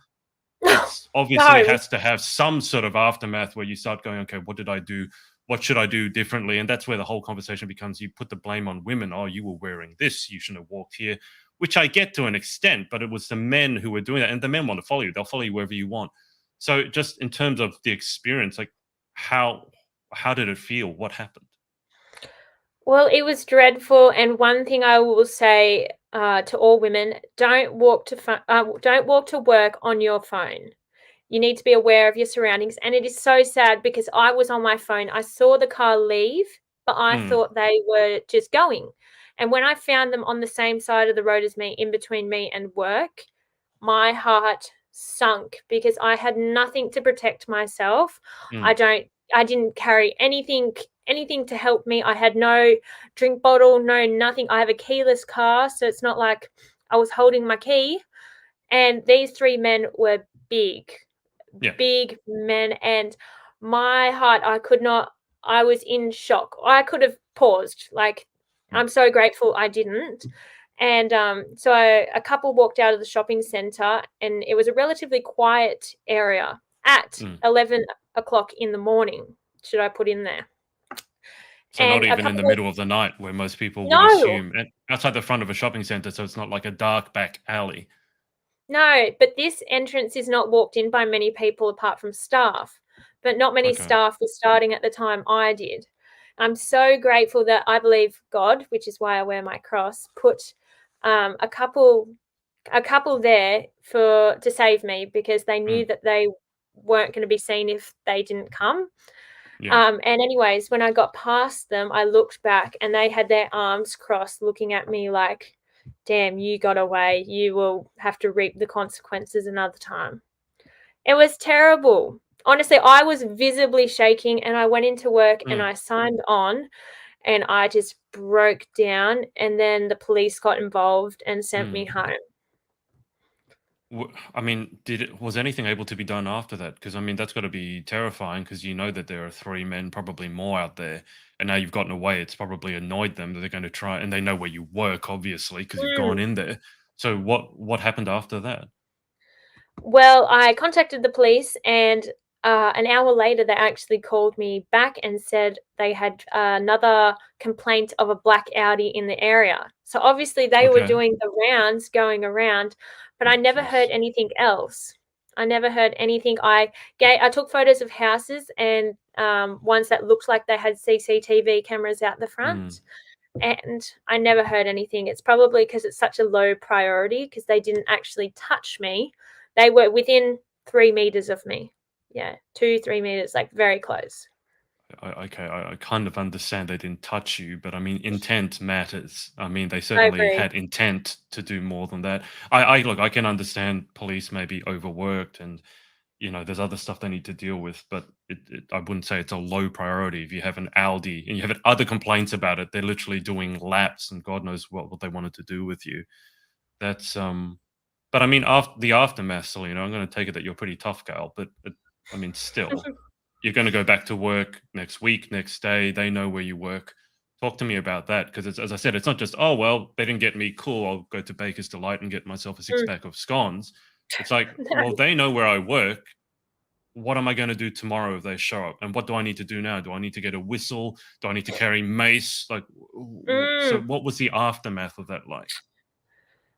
It's obviously No. has to have some sort of aftermath where you start going, okay, what did I do? What should I do differently? And that's where the whole conversation becomes, you put the blame on women. Oh, you were wearing this. You shouldn't have walked here, which I get to an extent, but it was the men who were doing that. And the men want to follow you. They'll follow you wherever you want. So just in terms of the experience, like how how did it feel? What happened? Well, it was dreadful, and one thing I will say to all women: don't walk to work on your phone. You need to be aware of your surroundings, and it is so sad because I was on my phone. I saw the car leave, but I Mm, thought they were just going. And when I found them on the same side of the road as me, in between me and work, my heart sunk because I had nothing to protect myself. Mm. I didn't carry anything to help me. I had no drink bottle, no nothing. I have a keyless car, so it's not like I was holding my key. And these three men were big, Yeah. big men, and my heart, I was in shock. I could have paused. Like, I'm so grateful I didn't. And so a couple walked out of the shopping center, and it was a relatively quiet area at 11 o'clock in the morning, should I put in there. So And not a even in the couple of, middle of the night where most people would no, assume, and outside the front of a shopping center, so it's not like a dark back alley. no, but this entrance is not walked in by many people apart from staff. But not many Okay. staff were starting at the time I did. I'm so grateful that I believe God, which is why I wear my cross, put a couple there to save me because they knew that they weren't going to be seen if they didn't come. Yeah. And anyways, when I got past them, I looked back and they had their arms crossed, looking at me like, damn, you got away. You will have to reap the consequences another time. It was terrible. Honestly, I was visibly shaking and I went into work and I signed on and I just broke down. And then the police got involved and sent me home. I mean, was anything able to be done after that? Because I mean, that's got to be terrifying because you know that there are three men, probably more out there, and now you've gotten away. It's probably annoyed them that they're going to try, and they know where you work, obviously, because you've gone in there. So what happened after that? Well, I contacted the police, and an hour later, they actually called me back and said they had another complaint of a black Audi in the area. So obviously, they were Okay. doing the rounds, going around, but I Oh, never heard jeez. anything else. I never heard anything. I took photos of houses and ones that looked like they had CCTV cameras out the front, and I never heard anything. It's probably because it's such a low priority because they didn't actually touch me. They were within 3 meters of me. Yeah, 2, 3 meters, like very close. Okay, I kind of understand they didn't touch you, but I mean, intent matters. I mean, they I certainly agree. had intent to do more than that. I look, I can understand police may be overworked and there's other stuff they need to deal with, but I wouldn't say it's a low priority. If you have an Audi and you have other complaints about it, they're literally doing laps and God knows what they wanted to do with you. That's but I mean, after the aftermath, Selena, I'm going to take it that you're a pretty tough gal, but I mean, still, you're going to go back to work next week, next day. They know where you work. Talk to me about that because, as I said, it's not just well, they didn't get me. Cool, I'll go to Baker's Delight and get myself a six Mm. pack of scones. It's like, well, they know where I work. What am I going to do tomorrow if they show up? And what do I need to do now? Do I need to get a whistle? Do I need to carry mace? Like, so Mm. what was the aftermath of that like?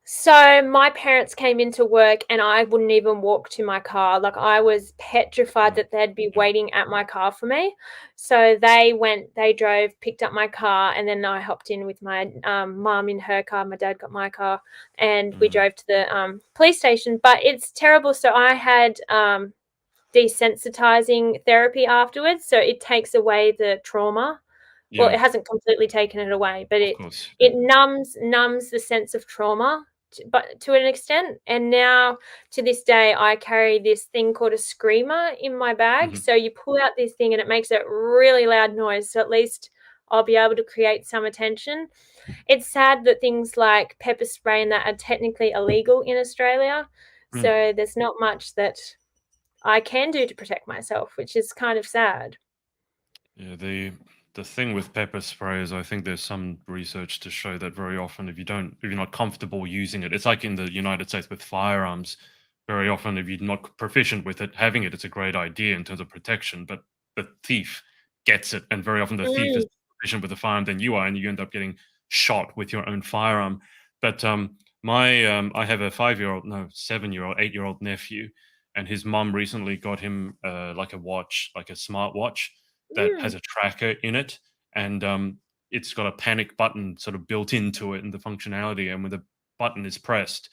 So my parents came into work and I wouldn't even walk to my car. Like I was petrified Mm, that they'd be yeah. waiting at my car for me. So they drove, picked up my car, and then I hopped in with my mum in her car. My dad got my car, and we Mm, drove to the police station. But it's terrible. So I had desensitizing therapy afterwards. So it takes away the trauma. Well, yeah, it hasn't completely taken it away, but of it course. Yeah. it numbs the sense of trauma, but to an extent. And now to this day, I carry this thing called a screamer in my bag. Mhm. So you pull out this thing and it makes a really loud noise. So at least I'll be able to create some attention. It's sad that things like pepper spray and that are technically illegal in Australia. Mm. So there's not much that I can do to protect myself, which is kind of sad. Yeah, the thing with pepper spray is I think there's some research to show that very often if you're not comfortable using it, it's like in the United States with firearms. Very often, if you're not proficient with it, having it's a great idea in terms of protection. But the thief gets it, and very often the thief is Mm, proficient with the firearm than you are, and you end up getting shot with your own firearm. But I have a 5-year-old, no, 7-year-old, 8-year-old nephew, and his mom recently got him like a watch, like a smart watch that has mm. a tracker in it, and it's got a panic button sort of built into it in the functionality. And when the button is pressed,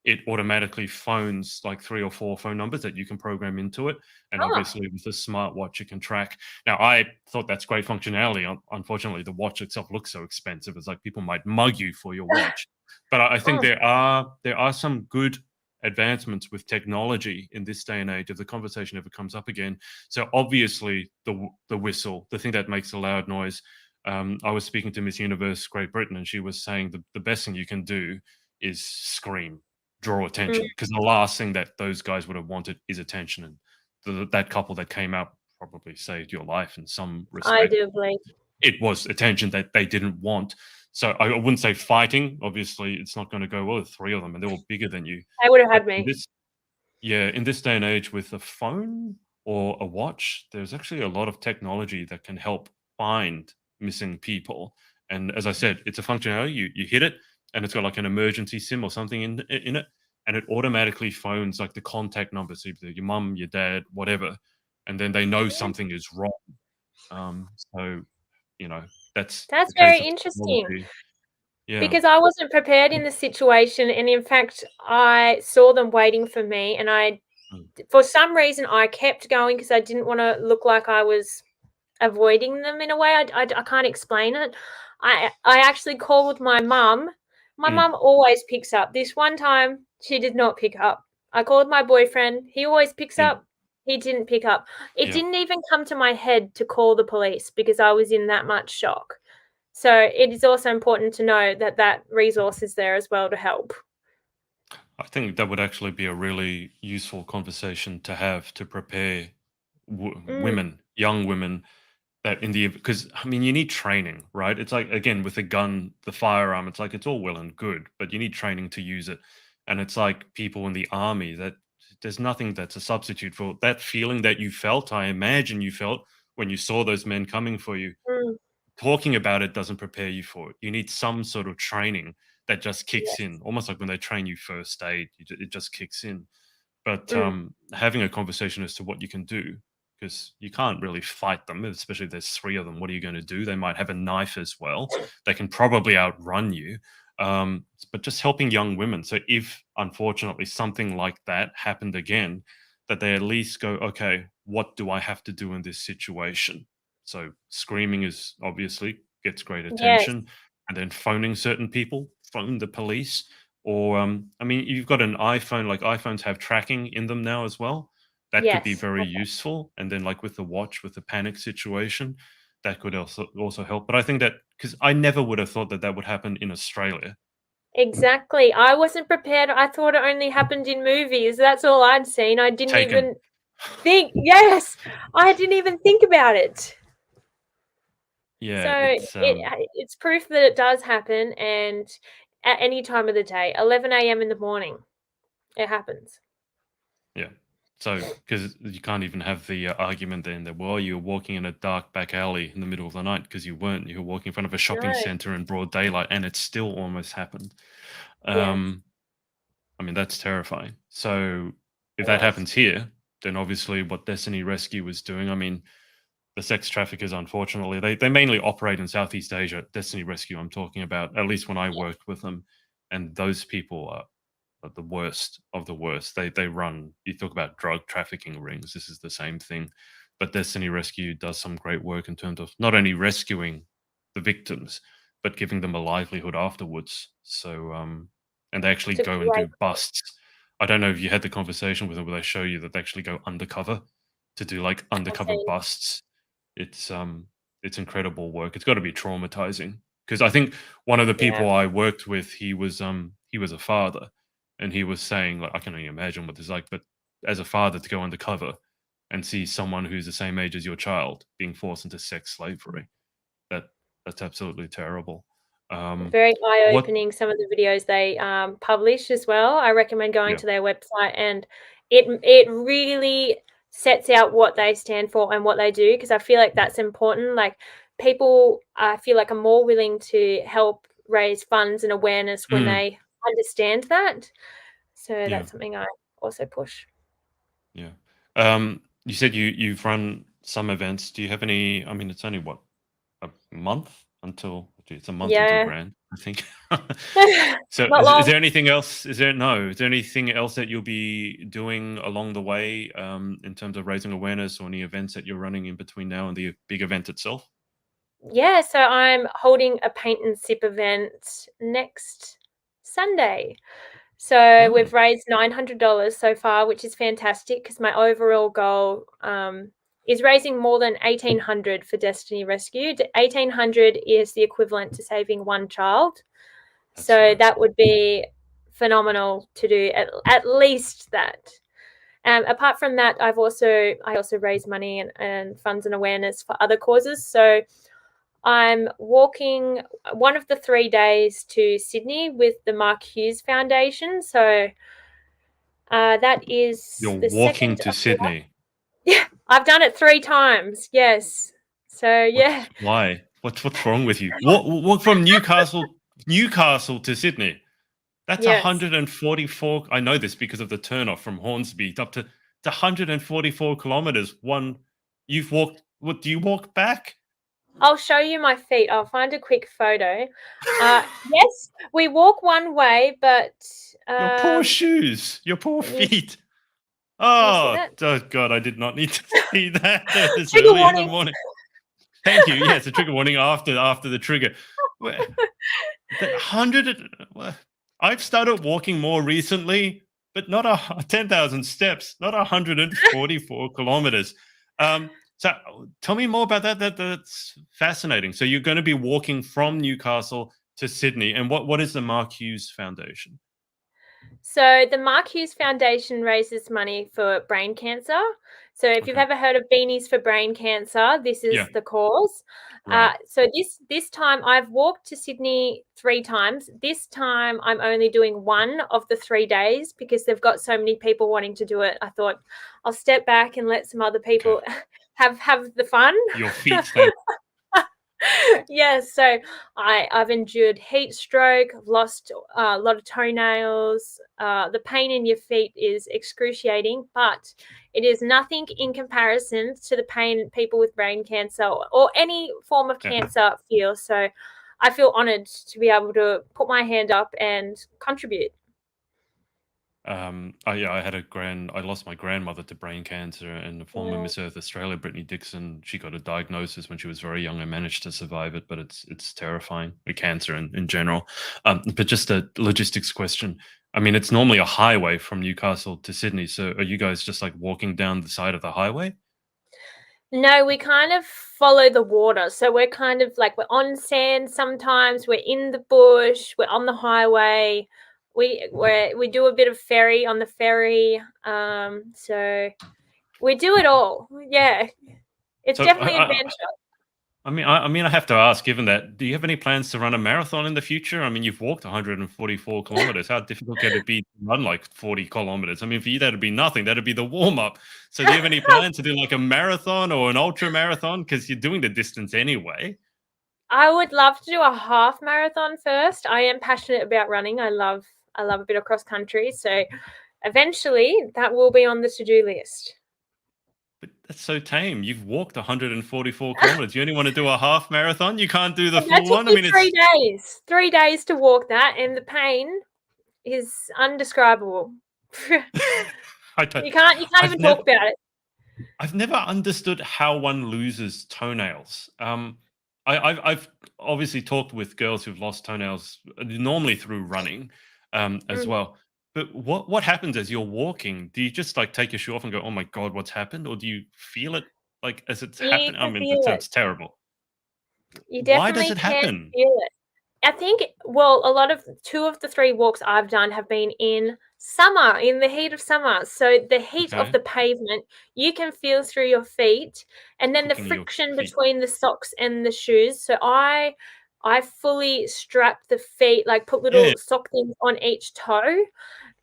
it automatically phones like 3 or 4 phone numbers that you can program into it. And Ah, obviously, with the smartwatch, you can track. Now, I thought that's great functionality. Unfortunately, the watch itself looks so expensive. It's like people might mug you for your watch. But I think oh, there are some good advancements with technology in this day and age, if the conversation ever comes up again. So obviously the whistle, the thing that makes a loud noise. I was speaking to Miss Universe Great Britain, and she was saying the best thing you can do is scream, draw attention, because the last thing that those guys would have wanted is attention. And that couple that came out probably saved your life in some I respect. do believe. It was attention that they didn't want. So I wouldn't say fighting. Obviously, it's not going to go well with three of them, and they're all bigger than you. They would have But had me. in this day and age, with a phone or a watch, there's actually a lot of technology that can help find missing people. And as I said, it's a functionality. You hit it, and it's got like an emergency SIM or something in it, and it automatically phones like the contact numbers, either your mum, your dad, whatever, and then they know something is wrong. So that's That's the case very of interesting. technology. Yeah. Because I wasn't prepared in the situation, and in fact, I saw them waiting for me, and Mm. for some reason, I kept going because I didn't want to look like I was avoiding them in a way. I can't explain it. I actually called my mum. My Mm. mum always picks up. This one time, she did not pick up. I called my boyfriend. He always picks Mm. up. He didn't pick up. It Yeah. didn't even come to my head to call the police because I was in that much shock. So it is also important to know that that resource is there as well to help. I think that would actually be a really useful conversation to have to prepare women, young women, that in the because I mean you need training, right? It's like again with the gun, the firearm. It's like it's all well and good, but you need training to use it. And it's like people in the army that there's nothing that's a substitute for that feeling that you felt. I imagine you felt when you saw those men coming for you. Mm, Talking about it doesn't prepare you for it. You need some sort of training that just kicks yes. in, almost like when they train you first aid. It just kicks in. But Mm, having a conversation as to what you can do, because you can't really fight them, especially if there's three of them. What are you going to do? They might have a knife as well. They can probably outrun you. But just helping young women. So if unfortunately something like that happened again, that they at least go, okay, what do I have to do in this situation? So screaming is obviously gets great yes. attention, and then phoning certain people, phone the police, or I mean, you've got an iPhone. Like iPhones have tracking in them now as well. That could be Yes. very useful. And then like with the watch, with the panic situation, that could also help. But I think that because I never would have thought that that would happen in Australia. Exactly. I wasn't prepared. I thought it only happened in movies. That's all I'd seen. I didn't Taken. even think. Yes, I didn't even think about it. Yeah, So it's it's proof that it does happen, and at any time of the day, 11 a.m. in the morning, it happens. yeah. So because you can't even have the argument then that well you were walking in a dark back alley in the middle of the night, because you weren't. You were walking in front of a shopping No. center in broad daylight, and it still almost happened. Yes. I mean, that's terrifying. So if that Yes. happens here, then obviously what Destiny Rescue was doing, I mean, the sex traffickers, unfortunately, they mainly operate in Southeast Asia. Destiny Rescue, I'm talking about, at least when I worked with them. And those people are the worst of the worst. They run, you talk about drug trafficking rings, this is the same thing. But Destiny Rescue does some great work in terms of not only rescuing the victims, but giving them a livelihood afterwards. So, and they actually It's a go and great do busts. I don't know if you had the conversation with them where they show you that they actually go undercover to do like undercover thing. busts. It's incredible work. It's got to be traumatizing, because I think one of the Yeah. people I worked with, he was a father, and he was saying like I can only imagine what it's like, but as a father to go undercover and see someone who's the same age as your child being forced into sex slavery, that that's absolutely terrible. Very What eye-opening, some of the videos they publish as well. I recommend going Yeah. to their website, and it really sets out what they stand for and what they do, because I feel like that's important. Like people, I feel like are more willing to help raise funds and awareness when Mm, they understand that. So yeah. that's something I also push. Yeah. You said you've run some events. Do you have any? I mean, it's only what, a month until gee, it's a month until Yeah. Grand, I think. So Not is long. there anything else? Is there anything else that you'll be doing along the way, in terms of raising awareness, or any events that you're running in between now and the big event itself? Yeah, so I'm holding a paint and sip event next Sunday. So Mm. we've raised $900 so far, which is fantastic because my overall goal is raising more than 1,800 for Destiny Rescue. 1,800 is the equivalent to saving one child. That's So nuts. that would be phenomenal to do at least that. Apart from that, I also raise money and funds and awareness for other causes. So I'm walking one of the 3 days to Sydney with the Mark Hughes Foundation. So that is You're the walking second to of the Sydney. yeah, I've done it 3 times. Yes. So yeah. Why? What's wrong with you? What from Newcastle to Sydney? That's Yes. 144. I know this because of the turnoff from Hornsby up to 144 kilometers. One, you've walked. What do you walk back? I'll show you my feet. I'll find a quick photo. Yes, we walk one way, but Your poor um, shoes. Your poor can you feet. can you see Oh, that? oh God! I did not need to see that this Trigger early in the warning. morning. Thank you. Yes, a trigger warning after the trigger. Where- The 100. I've started walking more recently, but not 10,000 steps, not 144 kilometers. So tell me more about that. That's fascinating. So you're going to be walking from Newcastle to Sydney, and what is the Mark Hughes Foundation? So the Mark Hughes Foundation raises money for brain cancer. So if you've Okay. ever heard of Beanies for Brain Cancer, this Yeah. is the cause. Right. So this time I've walked to Sydney 3 times. This time I'm only doing one of the 3 days because they've got so many people wanting to do it. I thought I'll step back and let some other Okay. people have the fun. Your feet. Thank. Yes, so I've endured heat stroke, I've lost a lot of toenails. The pain in your feet is excruciating, but it is nothing in comparison to the pain people with brain cancer or any form of Yeah. cancer feel. So I feel honored to be able to put my hand up and contribute. Yeah, I lost my grandmother to brain cancer, and the former Mm. Miss Earth Australia, Brittany Dixon, she got a diagnosis when she was very young and managed to survive it, but it's terrifying, the cancer in general. But just a logistics question. I mean, it's normally a highway from Newcastle to Sydney, so are you guys just like walking down the side of the highway? No, we kind of follow the water. So we're kind of like we're on sand sometimes, we're in the bush, we're on the highway. We do a bit of ferry on the ferry. So we do it all. Yeah. It's So definitely adventure. I have to ask, given that, do you have any plans to run a marathon in the future? I mean, you've walked 144 kilometers. How difficult can it be to run like 40 kilometers? I mean, for you, that'd be nothing. That'd be the warm up. So, do you have any plans to do like a marathon or an ultra marathon? Because you're doing the distance anyway. I would love to do a half marathon first. I am passionate about running. I love a bit of cross country. So eventually that will be on the to-do list. But that's so tame. You've walked 144 kilometers. You only want to do a half marathon? You can't do the And that full took one? I me mean, 3 days. 3 days to walk that, and the pain is undescribable. I don't, You can't I've even talk never, about it. I've never understood how one loses toenails. I've obviously talked with girls who've lost toenails normally through running, as Mm. well. But what happens as you're walking? Do you just like take your shoe off and go, "Oh my god, what's happened?" Or do you feel it like as it's You happening? I can mean, that feel it. sounds terrible. You Why does definitely it can happen? feel it. I think, well, a lot of 2 of the 3 walks I've done have been in summer, in the heat of summer. So the heat of Okay, the pavement, you can feel through your feet, and then the cooking your friction feet, between the socks and the shoes. So I fully strap the feet, like put yeah, little sock things on each toe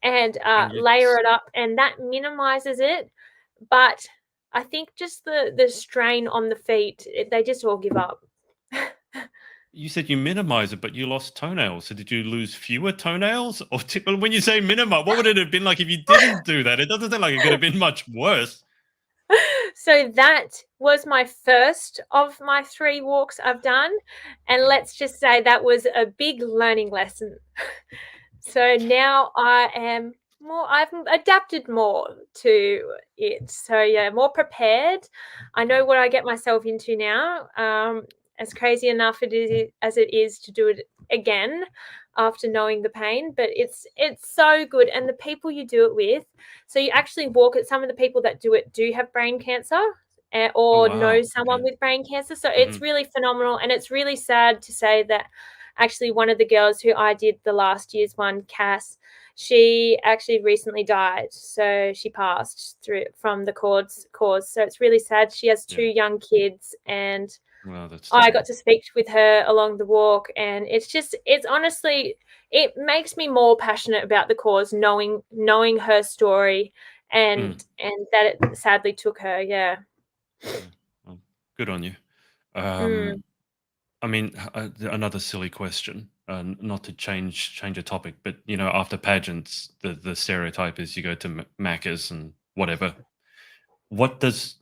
and and you. layer it up, and that minimizes it. But I think just the strain on the feet, they just all give up. You said you minimize it, but you lost toenails. So did you lose fewer toenails? Or well, when you say minimize, what would it have been like if you didn't do that? It doesn't sound like it could have been much worse. So that was my first of my 3 walks I've done, and let's just say that was a big learning lesson. So now I've adapted more to it. So yeah, more prepared. I know what I get myself into now. as crazy enough it is as it is to do it again after knowing the pain, but it's so good. And the people you do it with, so you actually walk it, some of the people that do it do have brain cancer, Oh or know wow. someone Okay. with brain cancer. So Hmm. it's really phenomenal. And it's really sad to say that actually one of the girls who I did the last year's one, Cass, she actually recently died. So she passed through from the cause. So it's really sad. She has two Yeah. young kids, and Well, that's I got terrible. to speak with her along the walk, and it's honestly, it makes me more passionate about the cause, knowing her story, Mm, and that it sadly took her. Yeah. yeah. Well, good on you. Mm. I mean, another silly question. Not to change a topic, but after pageants, the stereotype is you go to Macca's and whatever. What does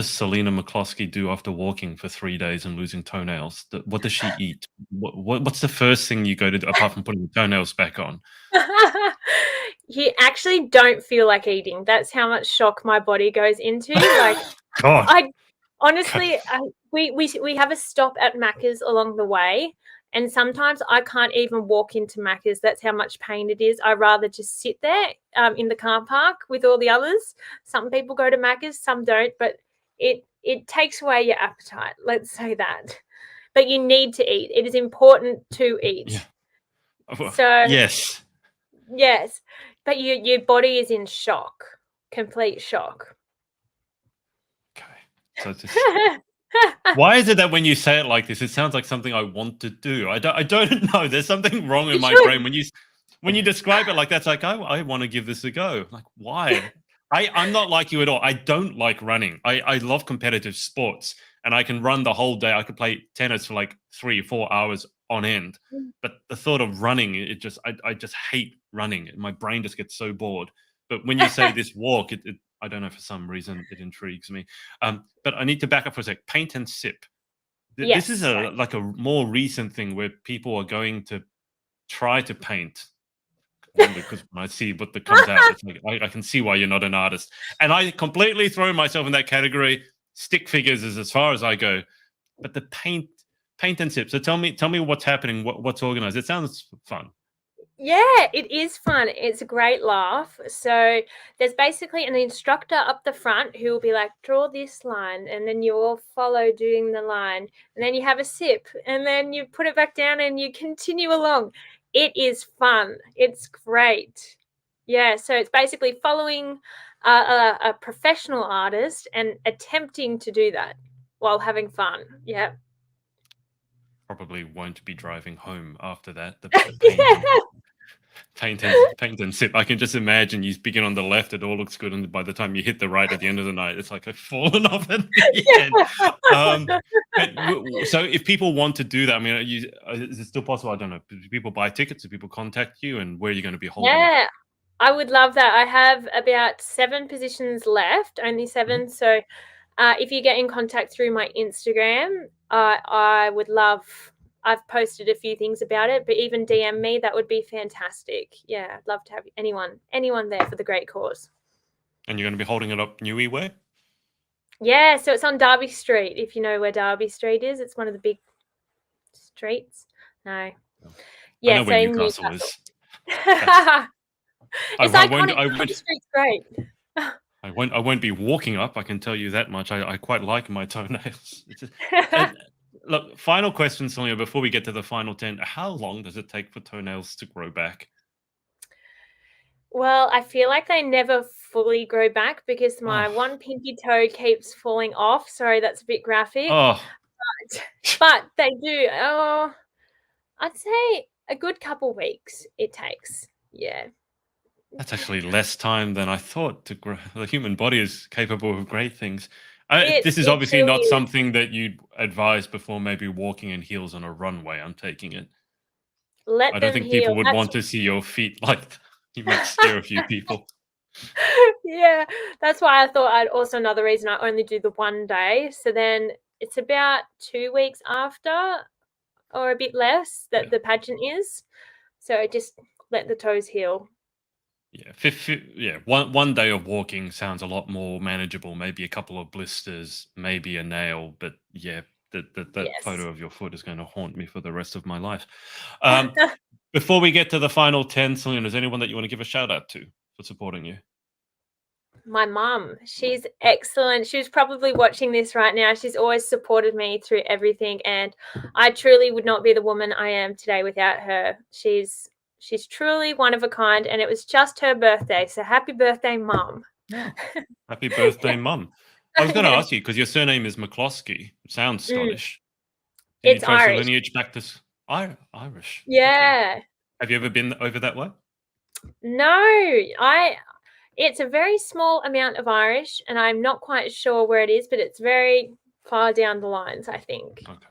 Selina McCloskey do after walking for 3 days and losing toenails? What does she eat? What's the first thing you go to do, apart from putting the toenails back on? You actually don't feel like eating. That's how much shock my body goes into. Like, God. I Okay. honestly, we have a stop at Macca's along the way, and sometimes I can't even walk into Macca's. That's how much pain it is. I rather just sit there in the car park with all the others. Some people go to Macca's, some don't, but it takes away your appetite. Let's say that. But you need to eat. It is important to Yeah. eat. Well, So yes. yes, but your body is in shock, complete shock. Okay. So just why is it that when you say it like this, it sounds like something I want to do? I don't know. There's something wrong in You my should. brain when you describe it like that. It's like I want to give this a go. Like why? I'm not like you at all. I don't like running. I love competitive sports, and I can run the whole day. I could play tennis for like 3 or 4 hours on end. But the thought of running, I just hate running. My brain just gets so bored. But when you say this walk, it I don't know, for some reason it intrigues me. But I need to back up for a sec. Paint and sip. This is Yes. a like a more recent thing where people are going to try to paint. Only because when I see what that comes out, it's like I can see why you're not an artist, and I completely throw myself in that category. Stick figures is as far as I go, but the paint and sip. So tell me what's happening. What's organized? It sounds fun. Yeah, it is fun. It's a great laugh. So there's basically an instructor up the front who will be like, draw this line, and then you all follow doing the line, and then you have a sip, and then you put it back down and you continue along. It is fun. It's great. Yeah, so it's basically following a professional artist and attempting to do that while having fun. Yeah. Probably won't be driving home after that. The paint and Yeah. paint and sip. I can just imagine you begin on the left, it all looks good, and by the time you hit the right at the end of the night, it's like I've fallen off at the end. Um, but so if people want to do that, I mean, is it still possible? I don't know. Do people buy tickets? Do people contact you, and where are you going to be holding it? Yeah, I would love that. I have about 7 positions left, only Mhm. 7. So, if you get in contact through my Instagram, I would love. I've posted a few things about it, but even DM me, that would be fantastic. Yeah, I'd love to have anyone there for the great cause. And you're going to be holding it up Newey way? Yeah, so it's on Derby Street. If you know where Derby Street is, it's one of the big streets. No, Oh, I yeah, know so where in Newcastle Newcastle. is. I, It's I won't. iconic. I Derby won't. Street's great. I won't be walking up. I can tell you that much. I quite like my toenails. And look, final question, Sonia. Before we get to the final 10, how long does it take for toenails to grow back? Well, I feel like they never fully grow back because my Oh, one pinky toe keeps falling off. Sorry, that's a bit graphic, oh, but they do. Oh, I'd say a good couple weeks it takes. Yeah. that's actually less time than I thought to grow. The human body is capable of great things. It This is it obviously truly not is. something that you'd advise before maybe walking in heels on a runway. I'm taking it. I Let don't them think heal. people would That's want to see your feet like that. You might scare a few people. yeah, that's why I thought I'd also another reason I only do the one day. So then it's about 2 weeks after or a bit less that Yeah. the pageant is. So just let the toes heal. Yeah, yeah. One day of walking sounds a lot more manageable. Maybe a couple of blisters, maybe a nail, but yeah, That Yes. photo of your foot is going to haunt me for the rest of my life. Um, before we get to the final 10, Selena, is anyone that you want to give a shout out to for supporting you? My mum, she's excellent. She's probably watching this right now. She's always supported me through everything, and I truly would not be the woman I am today without her. She's truly one of a kind, and it was just her birthday. So happy birthday, Mum. Oh, happy birthday, Mum. I was going to Yes. ask you because your surname is McCloskey. It sounds Mm, Scottish. Do you it's trace your Irish. lineage back to Irish? Okay. Yeah. Have you ever been over that way? No, it's a very small amount of Irish, and I'm not quite sure where it is, but it's very far down the lines, I think. Okay.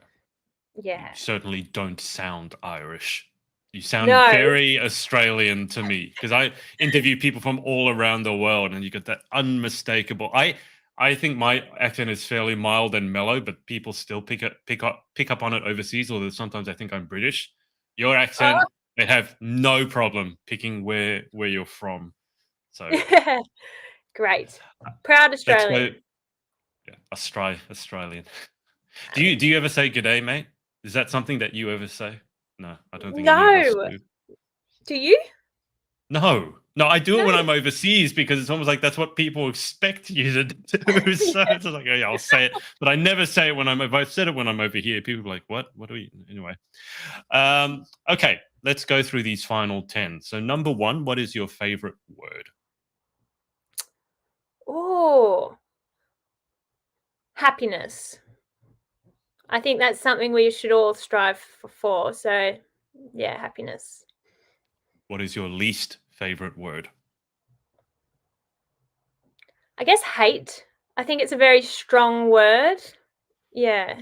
You Yeah. certainly don't sound Irish. You sound No. very Australian to me because I interview people from all around the world, and you got that unmistakable. I think my accent is fairly mild and mellow, but people still pick up on it overseas. Although sometimes I think I'm British. Your accent, Oh, they have no problem picking where you're from. So great. Proud let's go. Australian. Yeah, Australian. Do you ever say good day, mate? Is that something that you ever say? No, I don't think any of us No. do. Do you? No, I do it No. when I'm overseas because it's almost like that's what people expect you to do. So it's like, oh, yeah, I'll say it, but I never say it when I'm. If I said it when I'm over here, people are like, "What? What are we?" Anyway, okay, let's go through these final 10. So, number one, what is your favorite word? Oh, happiness. I think that's something we should all strive for. So, yeah, happiness. What is your least favorite word? I guess hate. I think it's a very strong word. Yeah.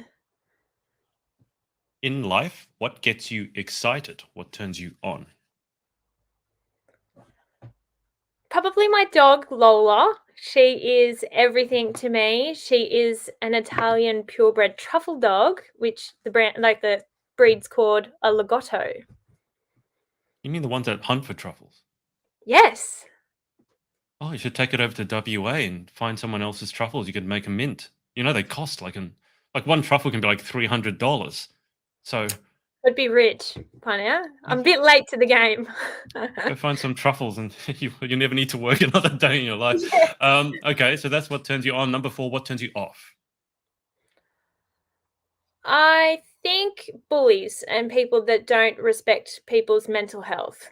In life, what gets you excited? What turns you on? Probably my dog Lola. She is everything to me. She is an Italian purebred truffle dog, which the breed's called a Lagotto. You mean the ones that hunt for truffles? Yes. Oh, you should take it over to WA and find someone else's truffles. You could make a mint. You know they cost like one truffle can be like $300. So Would be rich by now. yeah, I'm a bit late to the game. go find some truffles, and you never need to work another day in your life. Yeah. Okay, so that's what turns you on. Number four, what turns you off? I think bullies and people that don't respect people's mental health.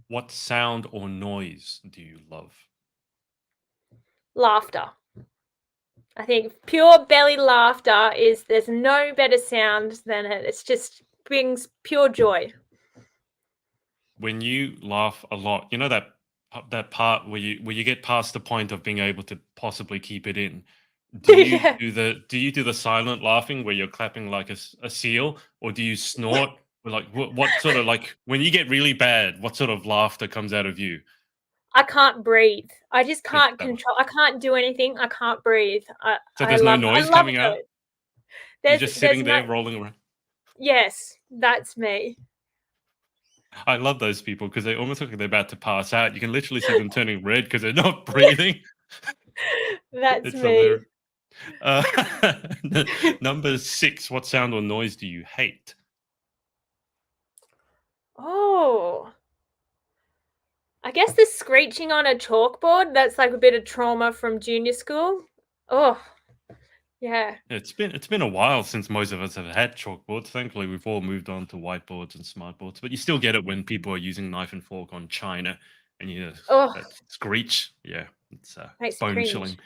What sound or noise do you love? Laughter. I think pure belly laughter there's no better sound than it. It's just brings pure joy. When you laugh a lot, you know that part where you get past the point of being able to possibly keep it in. Yeah. Do you do the silent laughing where you're clapping like a seal, or do you snort? Or like what sort of like when you get really bad, what sort of laughter comes out of you? I can't breathe. I just It's can't that one. control. I can't do anything. I can't breathe. So there's no I noise love coming out. it. You're just There's sitting no. there rolling around. Yes, that's me. I love those people because they almost look like they're about to pass out. You can literally see them turning red because they're not breathing. That's It's me. hilarious. Uh, number six, what sound or noise do you hate? Oh, I guess the screeching on a chalkboard. That's like a bit of trauma from junior school. Oh, yeah. It's been a while since most of us have had chalkboards. Thankfully, we've all moved on to whiteboards and smartboards. But you still get it when people are using knife and fork on china, and you hear Oh, that screech. Yeah, it's makes me bone cringe. chilling.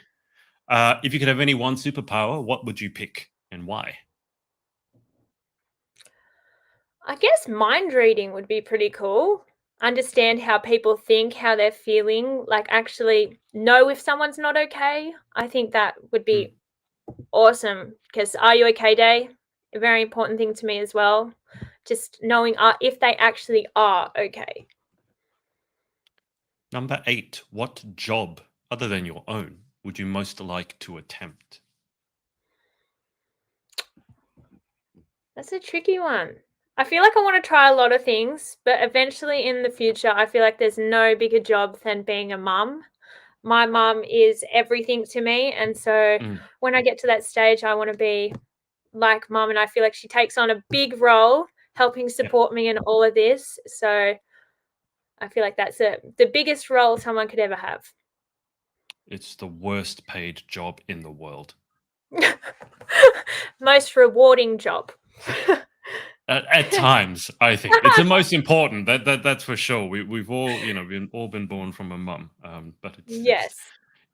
If you could have any one superpower, what would you pick and why? I guess mind reading would be pretty cool. Understand how people think, how they're feeling, like actually know if someone's not okay. I think that would Hmm. be awesome because Are You Okay Day? A very important thing to me as well. Just knowing if they actually are okay. Number eight, what job other than your own would you most like to attempt? That's a tricky one. I feel like I want to try a lot of things, but eventually in the future, I feel like there's no bigger job than being a mum. my mum is everything to me. And so when I get to that stage, I want to be like mum, and I feel like she takes on a big role helping support me in all of this. So I feel like that's the biggest role someone could ever have. It's the worst paid job in the world. Most rewarding job. At times, I think it's the most important. That's for sure. We've all, been born from a mum, but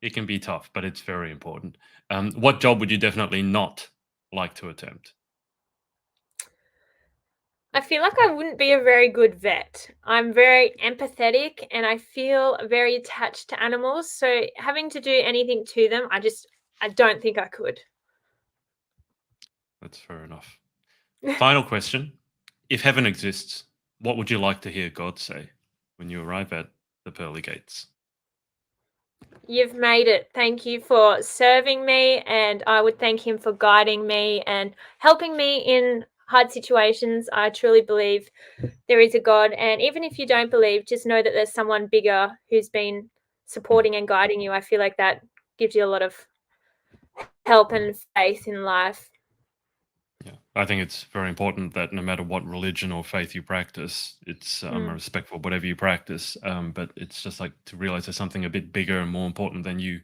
it can be tough, but it's very important. What job would you definitely not like to attempt? I feel like I wouldn't be a very good vet. I'm very empathetic and I feel very attached to animals. So having to do anything to them, I don't think I could. That's fair enough. Final question. If heaven exists, what would you like to hear God say when you arrive at the pearly gates? You've made it. Thank you for serving me, and I would thank him for guiding me and helping me in hard situations. I truly believe there is a God, and even if you don't believe, just know that there's someone bigger who's been supporting and guiding you. I feel like that gives you a lot of help and faith in life. Yeah, I think it's very important that no matter what religion or faith you practice, it's I'm respectful of whatever you practice, but it's just like to realize there's something a bit bigger and more important than you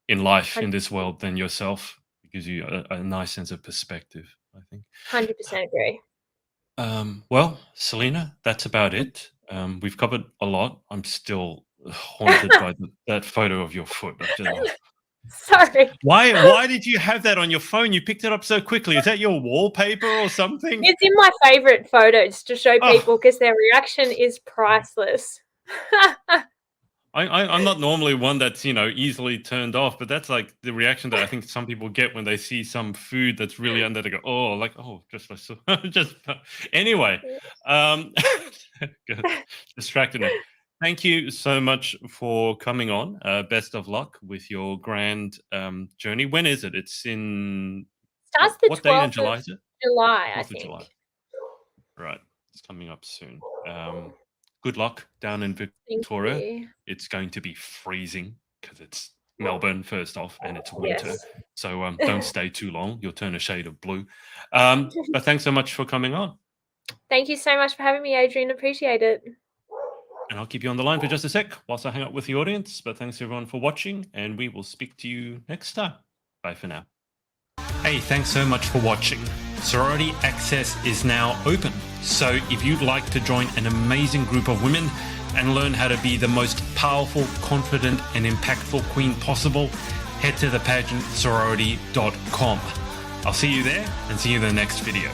in life, in this world, than yourself. It gives you a nice sense of perspective, I think. 100% agree. Well, Selina, that's about it. We've covered a lot. I'm still haunted by that photo of your foot. Sorry. Why did you have that on your phone? You picked it up so quickly. Is that your wallpaper or something? It's in my favorite photos to show people because their reaction is priceless. I'm not normally one that's easily turned off, but that's like the reaction that I think some people get when they see some food that's really under. They go, just anyway. Distracted now. Thank you so much for coming on. Best of luck with your grand journey. When is it? It's in starts the what date in July is it? July, I think. July. Right, it's coming up soon. Good luck down in Victoria. It's going to be freezing because it's Melbourne first off, and it's winter. Yes. So don't stay too long. You'll turn a shade of blue. But thanks so much for coming on. Thank you so much for having me, Adrian. Appreciate it. And I'll keep you on the line for just a sec whilst I hang out with the audience. But thanks everyone for watching, and we will speak to you next time. Bye for now. Hey, thanks so much for watching. Sorority Access is now open. So if you'd like to join an amazing group of women and learn how to be the most powerful, confident, and impactful queen possible, head to thepageantsorority.com. I'll see you there and see you in the next video.